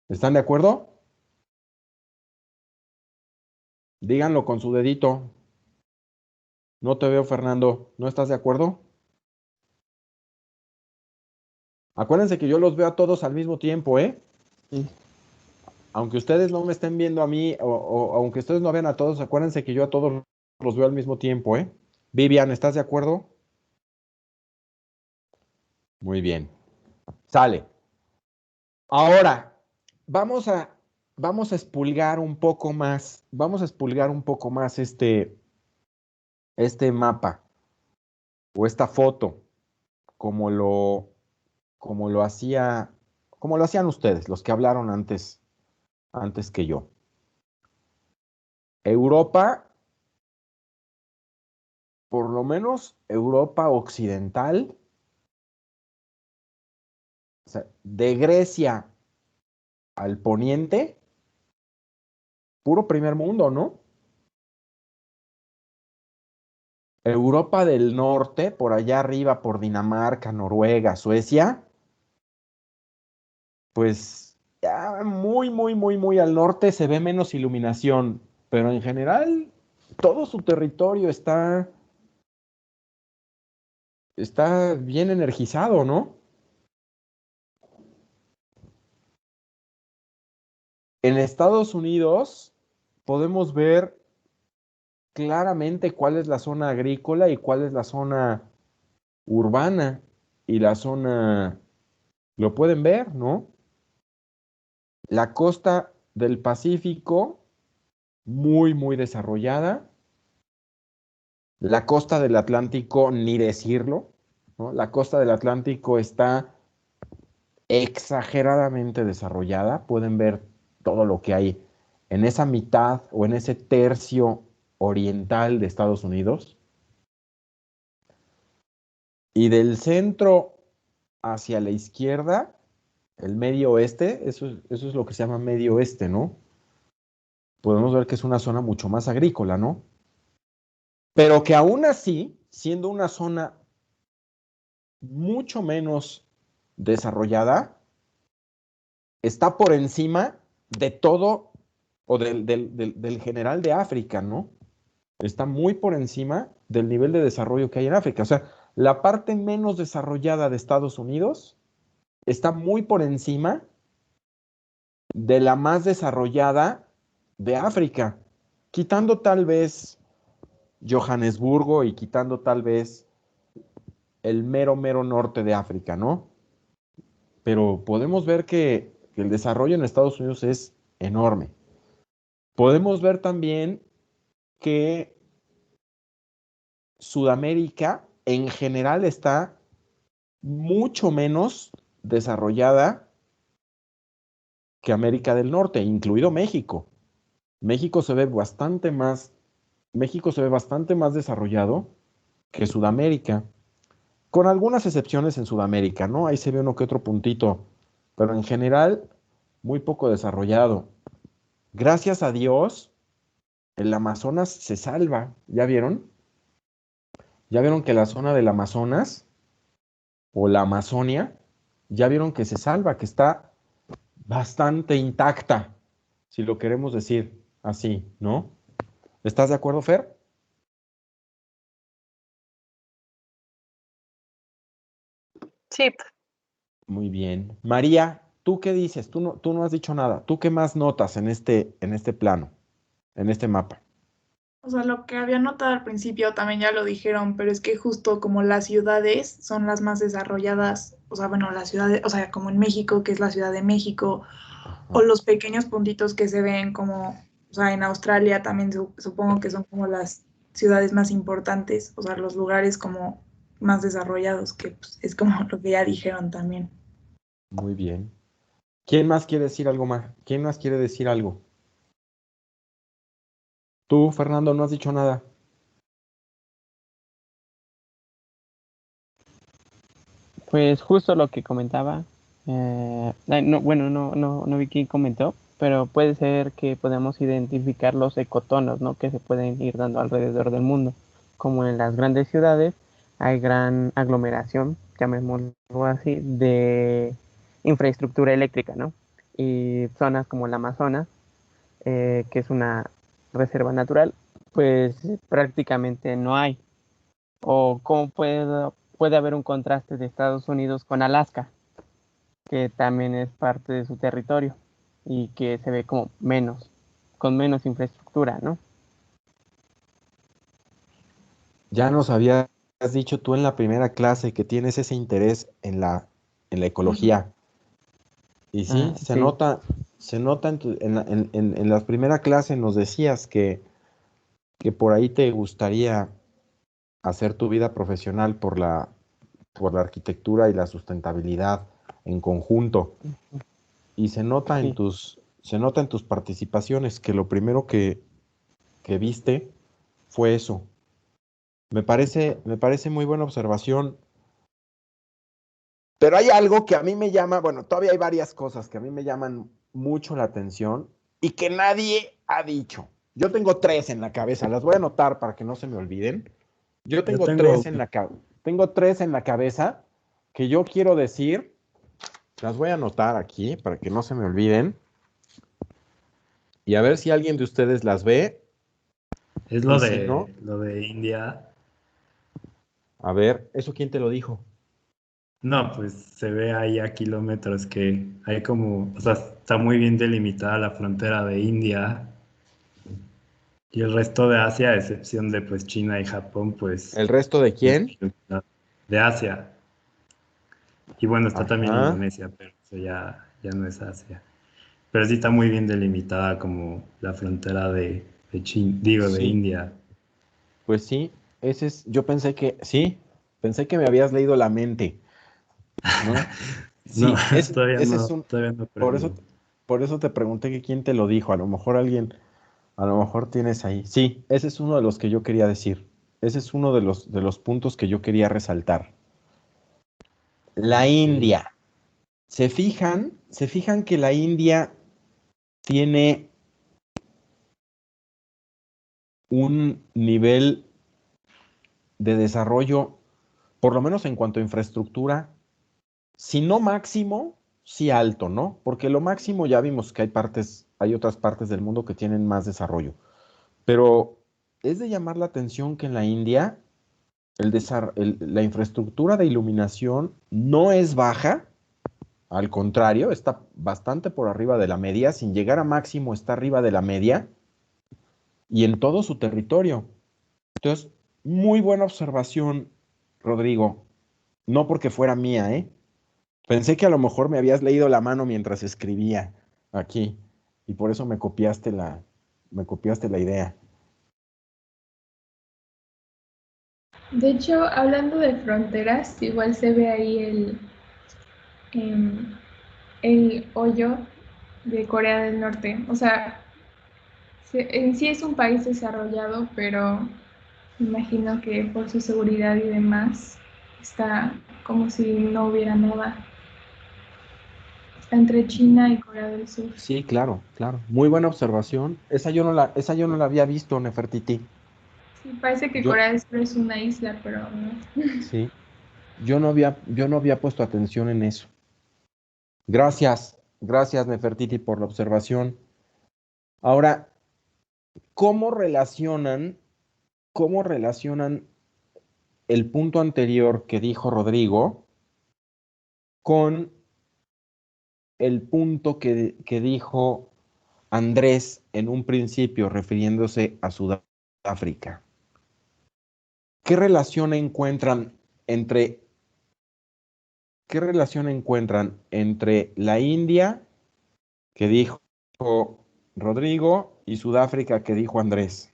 ¿Están de acuerdo? Díganlo con su dedito. No te veo, Fernando. ¿No estás de acuerdo? Acuérdense que yo los veo a todos al mismo tiempo, ¿eh? Sí. Aunque ustedes no me estén viendo a mí, o aunque ustedes no vean a todos, acuérdense que yo a todos los veo al mismo tiempo, ¿eh? Vivian, ¿estás de acuerdo? Muy bien. Sale. Ahora, vamos a expulgar un poco más, vamos a expulgar un poco más este mapa o esta foto como lo hacían ustedes, los que hablaron antes que yo. Europa, por lo menos Europa occidental, o sea, de Grecia al poniente, puro primer mundo, ¿no? Europa del norte, por allá arriba, por Dinamarca, Noruega, Suecia, pues ya muy al norte se ve menos iluminación, pero en general todo su territorio está bien energizado, ¿no? En Estados Unidos podemos ver claramente cuál es la zona agrícola y cuál es la zona urbana y la zona, lo pueden ver, ¿no? La costa del Pacífico, muy desarrollada. La costa del Atlántico, ni decirlo, ¿no? La costa del Atlántico está exageradamente desarrollada. Pueden ver todo lo que hay en esa mitad o en ese tercio oriental de Estados Unidos. Y del centro hacia la izquierda, el medio oeste, eso es lo que se llama medio oeste, ¿no? Podemos ver que es una zona mucho más agrícola, ¿no? Pero que aún así, siendo una zona mucho menos desarrollada, está por encima de todo o del general de África, ¿no? Está muy por encima del nivel de desarrollo que hay en África. O sea, la parte menos desarrollada de Estados Unidos está muy por encima de la más desarrollada de África, quitando tal vez Johannesburgo y quitando tal vez el mero norte de África, ¿no? Pero podemos ver que el desarrollo en Estados Unidos es enorme. Podemos ver también que Sudamérica en general está mucho menos desarrollada que América del Norte, incluido México. México se ve bastante más desarrollado que Sudamérica, con algunas excepciones en Sudamérica, ¿no? Ahí se ve uno que otro puntito, pero en general muy poco desarrollado. Gracias a Dios, el Amazonas se salva, ¿ya vieron? ¿Ya vieron que la zona del Amazonas o la Amazonia, ya vieron que se salva, que está bastante intacta, si lo queremos decir así, ¿no? ¿Estás de acuerdo, Fer? Sí, Muy bien. María, ¿tú qué dices? Tú no has dicho nada. ¿Tú qué más notas en este plano, en este mapa? O sea, lo que había notado al principio también ya lo dijeron, pero es que justo como las ciudades son las más desarrolladas, o sea, bueno, las ciudades, o sea, como en México, que es la Ciudad de México, o los pequeños puntitos que se ven como, o sea, en Australia también supongo que son como las ciudades más importantes, o sea, los lugares como más desarrollados, que pues, es como lo que ya dijeron también. Muy bien. ¿Quién más quiere decir algo más? ¿Quién más quiere decir algo? Tú, Fernando, no has dicho nada. Pues justo lo que comentaba. No vi quién comentó, pero puede ser que podamos identificar los ecotonos, ¿no? Que se pueden ir dando alrededor del mundo. Como en las grandes ciudades hay gran aglomeración, llamémoslo así, de infraestructura eléctrica, ¿no? Y zonas como el Amazonas, que es una reserva natural, pues prácticamente no hay. O cómo puede haber un contraste de Estados Unidos con Alaska, que también es parte de su territorio y que se ve como con menos infraestructura, ¿no? Ya nos habías dicho tú en la primera clase que tienes ese interés en la ecología. Y sí, se sí. nota en la primera clase nos decías que por ahí te gustaría hacer tu vida profesional por la arquitectura y la sustentabilidad en conjunto. Y se nota en tus participaciones que lo primero que viste fue eso. Me parece muy buena observación. Pero hay algo que a mí me llama, bueno, todavía hay varias cosas que a mí me llaman mucho la atención y que nadie ha dicho. Yo tengo 3 en la cabeza, las voy a anotar para que no se me olviden. Yo tengo 3 en la cabeza que yo quiero decir, las voy a anotar aquí para que no se me olviden. Y a ver si alguien de ustedes las ve. Es lo de India. A ver, ¿eso quién te lo dijo? No, pues se ve ahí a kilómetros que hay como, o sea, está muy bien delimitada la frontera de India y el resto de Asia, a excepción de pues China y Japón, pues... ¿El resto de quién? De Asia. Y bueno, está también Ajá. Indonesia, pero eso ya no es Asia. Pero sí está muy bien delimitada como la frontera de India. Pues sí, yo pensé que me habías leído la mente, ¿no? Sí, No, todavía no por eso te pregunté que quién te lo dijo, a lo mejor tienes ahí. Sí, ese es uno de los que yo quería decir. Ese es uno de los puntos que yo quería resaltar. La India. ¿Se fijan que la India tiene un nivel de desarrollo, por lo menos en cuanto a infraestructura, si no máximo, sí alto, ¿no? Porque lo máximo ya vimos que hay otras partes del mundo que tienen más desarrollo. Pero es de llamar la atención que en la India la infraestructura de iluminación no es baja, al contrario, está bastante por arriba de la media, sin llegar a máximo está arriba de la media y en todo su territorio. Entonces, muy buena observación, Rodrigo. No porque fuera mía, ¿eh? Pensé que a lo mejor me habías leído la mano mientras escribía aquí y por eso me copiaste la idea. De hecho, hablando de fronteras, igual se ve ahí el hoyo de Corea del Norte. O sea, en sí es un país desarrollado, pero me imagino que por su seguridad y demás está como si no hubiera nada. Está entre China y Corea del Sur. Sí, claro. Muy buena observación. Esa yo no la había visto, Nefertiti. Sí, parece que Corea del Sur es una isla, pero no. Sí. Yo no había puesto atención en eso. Gracias, Nefertiti, por la observación. Ahora, ¿cómo relacionan el punto anterior que dijo Rodrigo con el punto que dijo Andrés en un principio refiriéndose a Sudáfrica? ¿Qué relación encuentran entre la India, que dijo Rodrigo, y Sudáfrica, que dijo Andrés?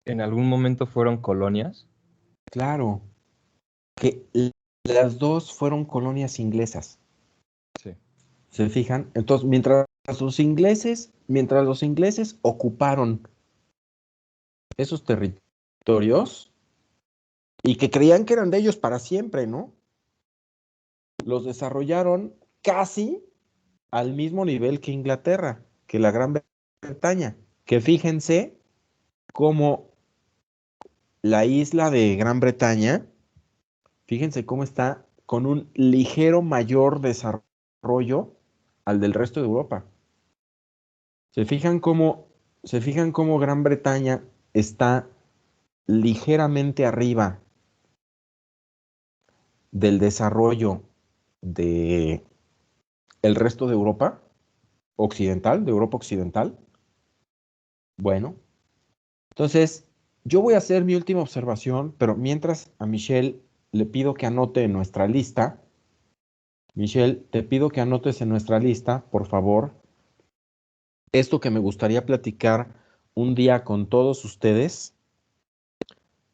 ¿En algún momento fueron colonias? Claro, que las dos fueron colonias inglesas. Sí. ¿Se fijan? Entonces, mientras los ingleses ocuparon esos territorios y que creían que eran de ellos para siempre, ¿no? Los desarrollaron casi al mismo nivel que Inglaterra, que la Gran Bretaña. Que fíjense cómo la isla de Gran Bretaña, fíjense cómo está con un ligero mayor desarrollo al del resto de Europa. ¿Se fijan cómo Gran Bretaña está ligeramente arriba del desarrollo de el resto de Europa occidental, de Europa occidental? Bueno, entonces yo voy a hacer mi última observación, pero mientras a Michelle le pido que anote en nuestra lista. Michelle, te pido que anotes en nuestra lista, por favor, esto que me gustaría platicar un día con todos ustedes,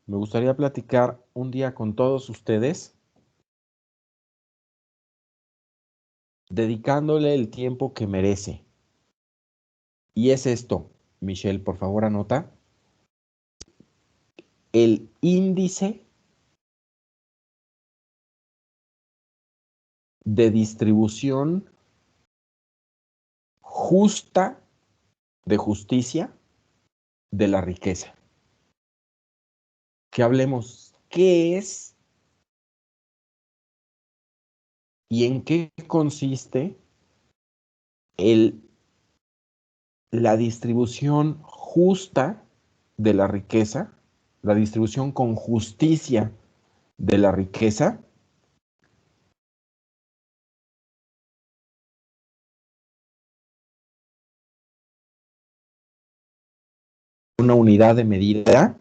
Me gustaría platicar un día con todos ustedes, dedicándole el tiempo que merece. Y es esto, Michelle, por favor anota, el índice de distribución justa de justicia de la riqueza. Que hablemos qué es y en qué consiste la distribución justa de la riqueza, la distribución con justicia de la riqueza. Una unidad de medida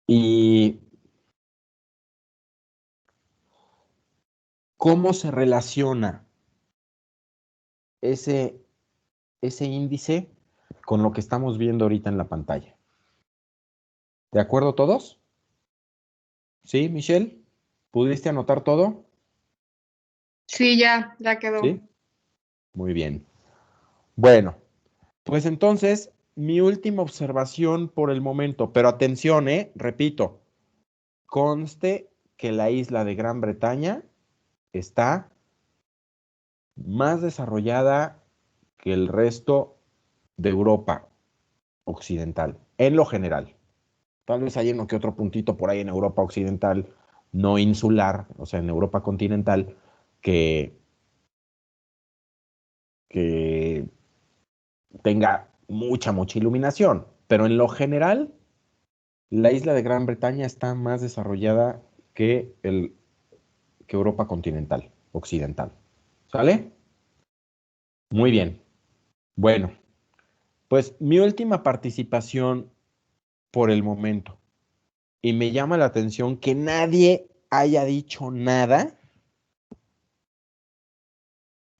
y cómo se relaciona ese índice con lo que estamos viendo ahorita en la pantalla. ¿De acuerdo todos? ¿Sí, Michelle? ¿Pudiste anotar todo? Sí, ya quedó. ¿Sí? Muy bien. Bueno, pues entonces, mi última observación por el momento, pero atención, repito, conste que la isla de Gran Bretaña está más desarrollada que el resto de Europa occidental, en lo general. Tal vez hay uno que otro puntito por ahí en Europa occidental, no insular, o sea, en Europa continental, que tenga mucha iluminación. Pero en lo general, la isla de Gran Bretaña está más desarrollada que Europa continental, occidental. ¿Sale? Muy bien. Bueno, pues mi última participación por el momento. Y me llama la atención que nadie haya dicho nada.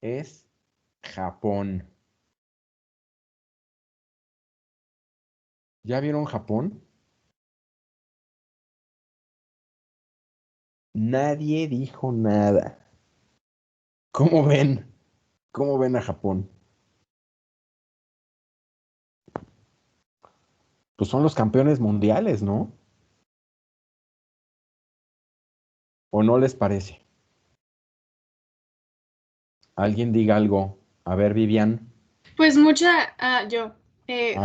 Es Japón. ¿Ya vieron Japón? Nadie dijo nada. ¿Cómo ven? ¿Cómo ven a Japón? Pues son los campeones mundiales, ¿no? ¿O no les parece? Alguien diga algo. A ver, Vivian. Pues mucha A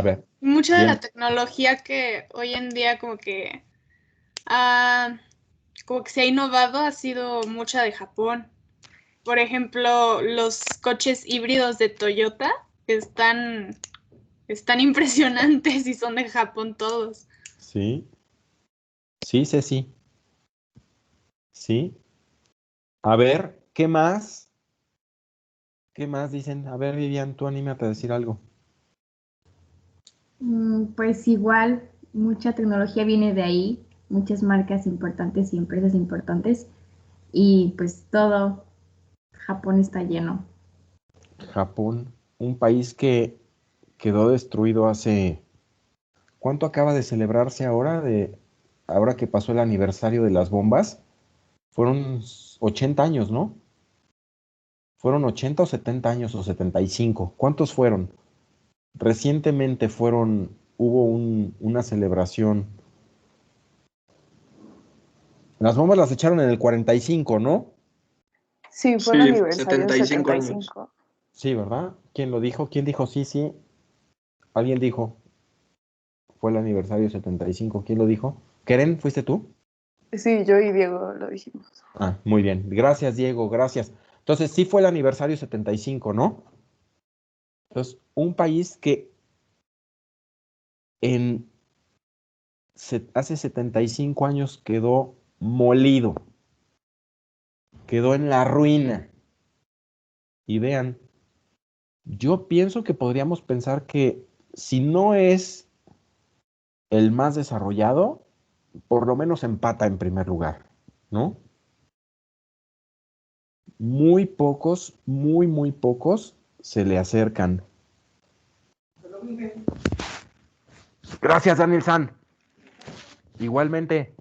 ver. mucha de la Bien. tecnología que hoy en día como que se ha innovado ha sido mucha de Japón. Por ejemplo, los coches híbridos de Toyota están impresionantes y son de Japón todos. Sí. Sí, Ceci. Sí. A ver, ¿qué más? ¿Qué más dicen? A ver, Vivian, tú anímate a decir algo. Pues igual, mucha tecnología viene de ahí, muchas marcas importantes y empresas importantes, y pues todo Japón está lleno. Japón, un país que quedó destruido hace... ¿Cuánto acaba de celebrarse ahora? Ahora que pasó el aniversario de las bombas. Fueron 80 años, ¿no? ¿Fueron 80 o 70 años o 75? ¿Cuántos fueron? Recientemente hubo una celebración. Las bombas las echaron en el 45, ¿no? Sí, fue el Sí, aniversario 75 años. 75. Sí, ¿verdad? ¿Quién lo dijo? ¿Quién dijo sí, sí? ¿Alguien dijo? Fue el aniversario 75. ¿Quién lo dijo? ¿Keren, fuiste tú? Sí, yo y Diego lo dijimos. Ah, muy bien. Gracias, Diego, gracias. Entonces, sí fue el aniversario 75, ¿no? Entonces, un país que hace 75 años quedó molido, quedó en la ruina. Y vean, yo pienso que podríamos pensar que si no es el más desarrollado, por lo menos empata en primer lugar, ¿no? Muy pocos, muy pocos se le acercan. Gracias, Daniel San. Igualmente,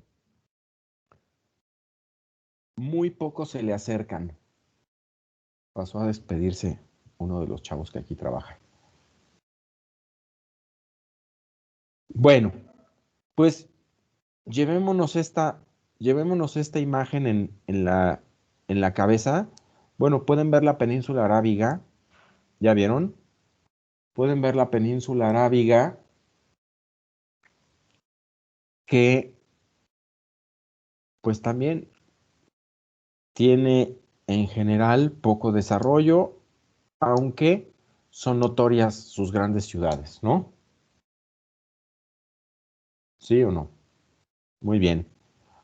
muy pocos se le acercan. Pasó a despedirse uno de los chavos que aquí trabaja. Bueno, pues llevémonos esta imagen en la cabeza. Bueno, pueden ver la península arábiga. ¿Ya vieron? Pueden ver la península arábiga que pues también tiene en general poco desarrollo, aunque son notorias sus grandes ciudades, ¿no? ¿Sí o no? Muy bien.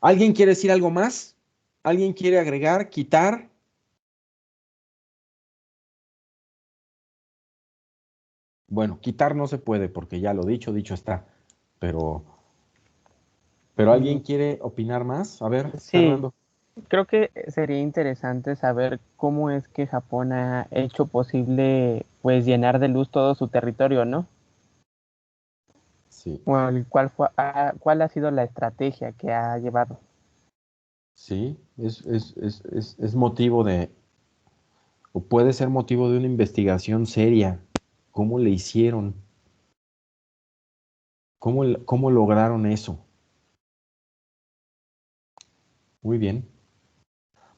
¿Alguien quiere decir algo más? ¿Alguien quiere agregar, quitar? Bueno, quitar no se puede porque ya lo dicho está. Pero ¿alguien quiere opinar más? A ver, Sí, Fernando. creo que sería interesante saber cómo es que Japón ha hecho posible pues llenar de luz todo su territorio, ¿no? Sí. Bueno, ¿cuál ha sido la estrategia que ha llevado? Sí, es motivo de, o puede ser motivo de una investigación seria. ¿Cómo le hicieron? ¿Cómo lograron eso? Muy bien.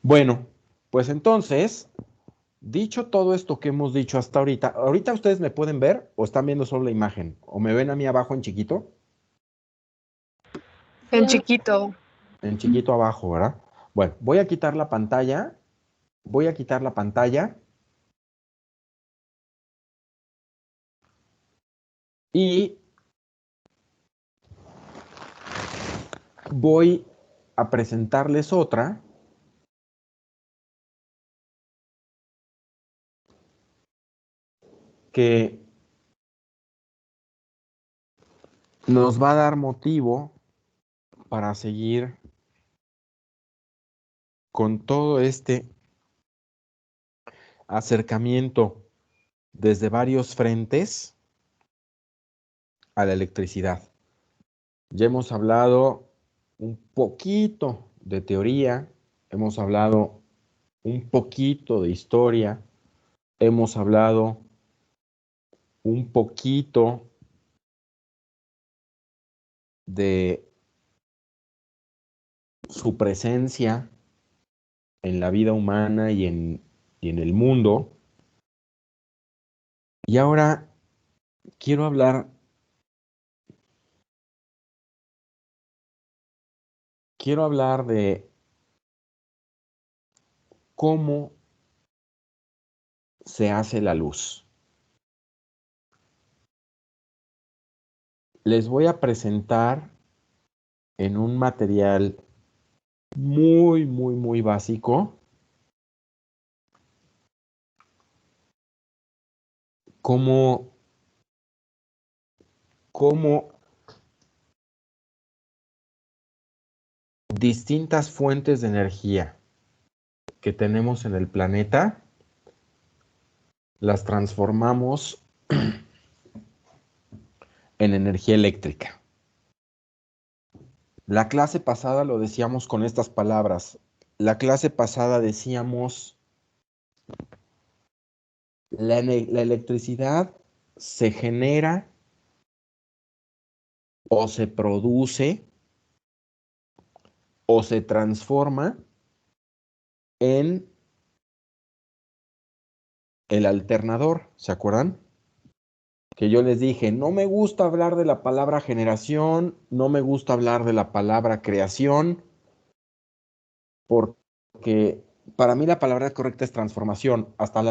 Bueno, pues entonces, dicho todo esto que hemos dicho hasta ahorita ustedes me pueden ver o están viendo solo la imagen, o me ven a mí abajo en chiquito. En chiquito. En chiquito abajo, ¿verdad? Bueno, voy a quitar la pantalla. Voy a quitar la pantalla. Y voy a presentarles otra. Que nos va a dar motivo para seguir con todo este acercamiento desde varios frentes a la electricidad. Ya hemos hablado un poquito de teoría, hemos hablado un poquito de historia, hemos hablado un poquito de su presencia en la vida humana y en el mundo. Y ahora quiero hablar de cómo se hace la luz. Les voy a presentar en un material muy, muy, muy básico cómo distintas fuentes de energía que tenemos en el planeta las transformamos en energía eléctrica. La clase pasada lo decíamos con estas palabras. La clase pasada decíamos, la electricidad se genera o se produce o se transforma en el alternador, ¿se acuerdan? Que yo les dije, no me gusta hablar de la palabra generación, no me gusta hablar de la palabra creación, porque para mí la palabra correcta es transformación. Hasta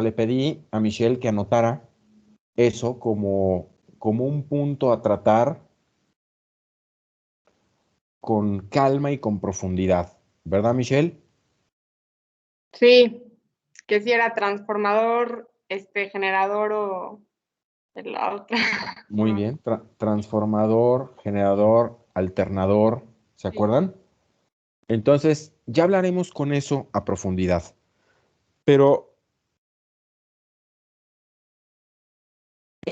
le pedí a Michelle que anotara eso como un punto a tratar con calma y con profundidad. ¿Verdad, Michelle? Sí, que si era transformador, generador o la otra. Muy bien. Transformador, generador, alternador. ¿Se acuerdan? Entonces, ya hablaremos con eso a profundidad. Pero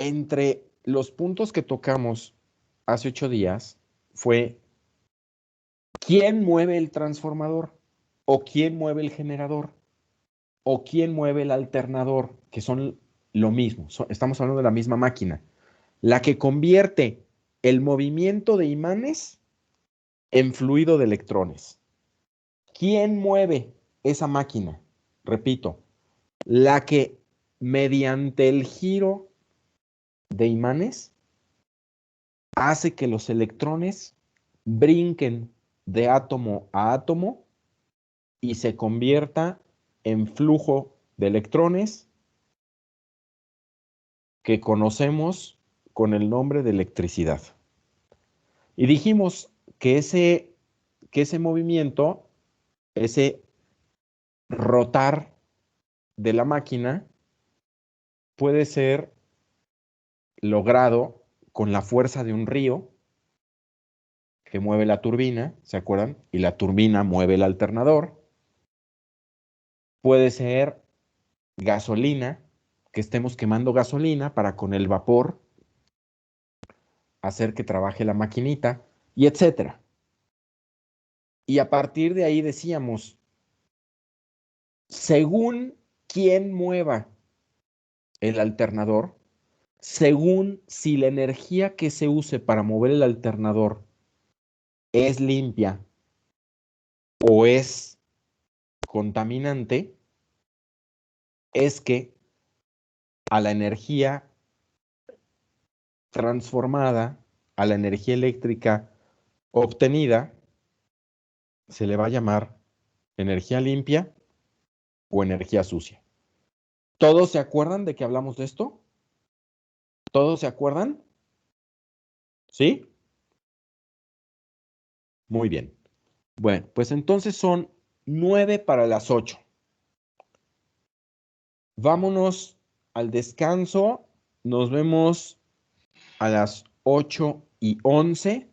entre los puntos que tocamos hace 8 días fue quién mueve el transformador, o quién mueve el generador, o quién mueve el alternador, que son lo mismo, estamos hablando de la misma máquina, la que convierte el movimiento de imanes en fluido de electrones. ¿Quién mueve esa máquina? Repito, la que mediante el giro de imanes hace que los electrones brinquen de átomo a átomo y se convierta en flujo de electrones que conocemos con el nombre de electricidad. Y dijimos que ese movimiento, ese rotar de la máquina, puede ser logrado con la fuerza de un río que mueve la turbina, ¿se acuerdan? Y la turbina mueve el alternador. Puede ser gasolina, que estemos quemando gasolina para con el vapor hacer que trabaje la maquinita, y etcétera. Y a partir de ahí decíamos, según quién mueva el alternador, según si la energía que se use para mover el alternador es limpia o es contaminante, es que a la energía transformada, a la energía eléctrica obtenida, se le va a llamar energía limpia o energía sucia. ¿Todos se acuerdan de que hablamos de esto? ¿Todos se acuerdan? ¿Sí? Muy bien. Bueno, pues entonces son 9 para las 8. Vámonos al descanso. Nos vemos a las 8:11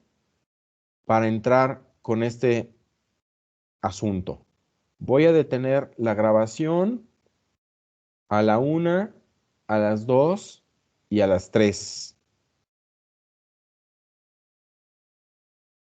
para entrar con este asunto. Voy a detener la grabación a la 1, a las 2 y a las 3.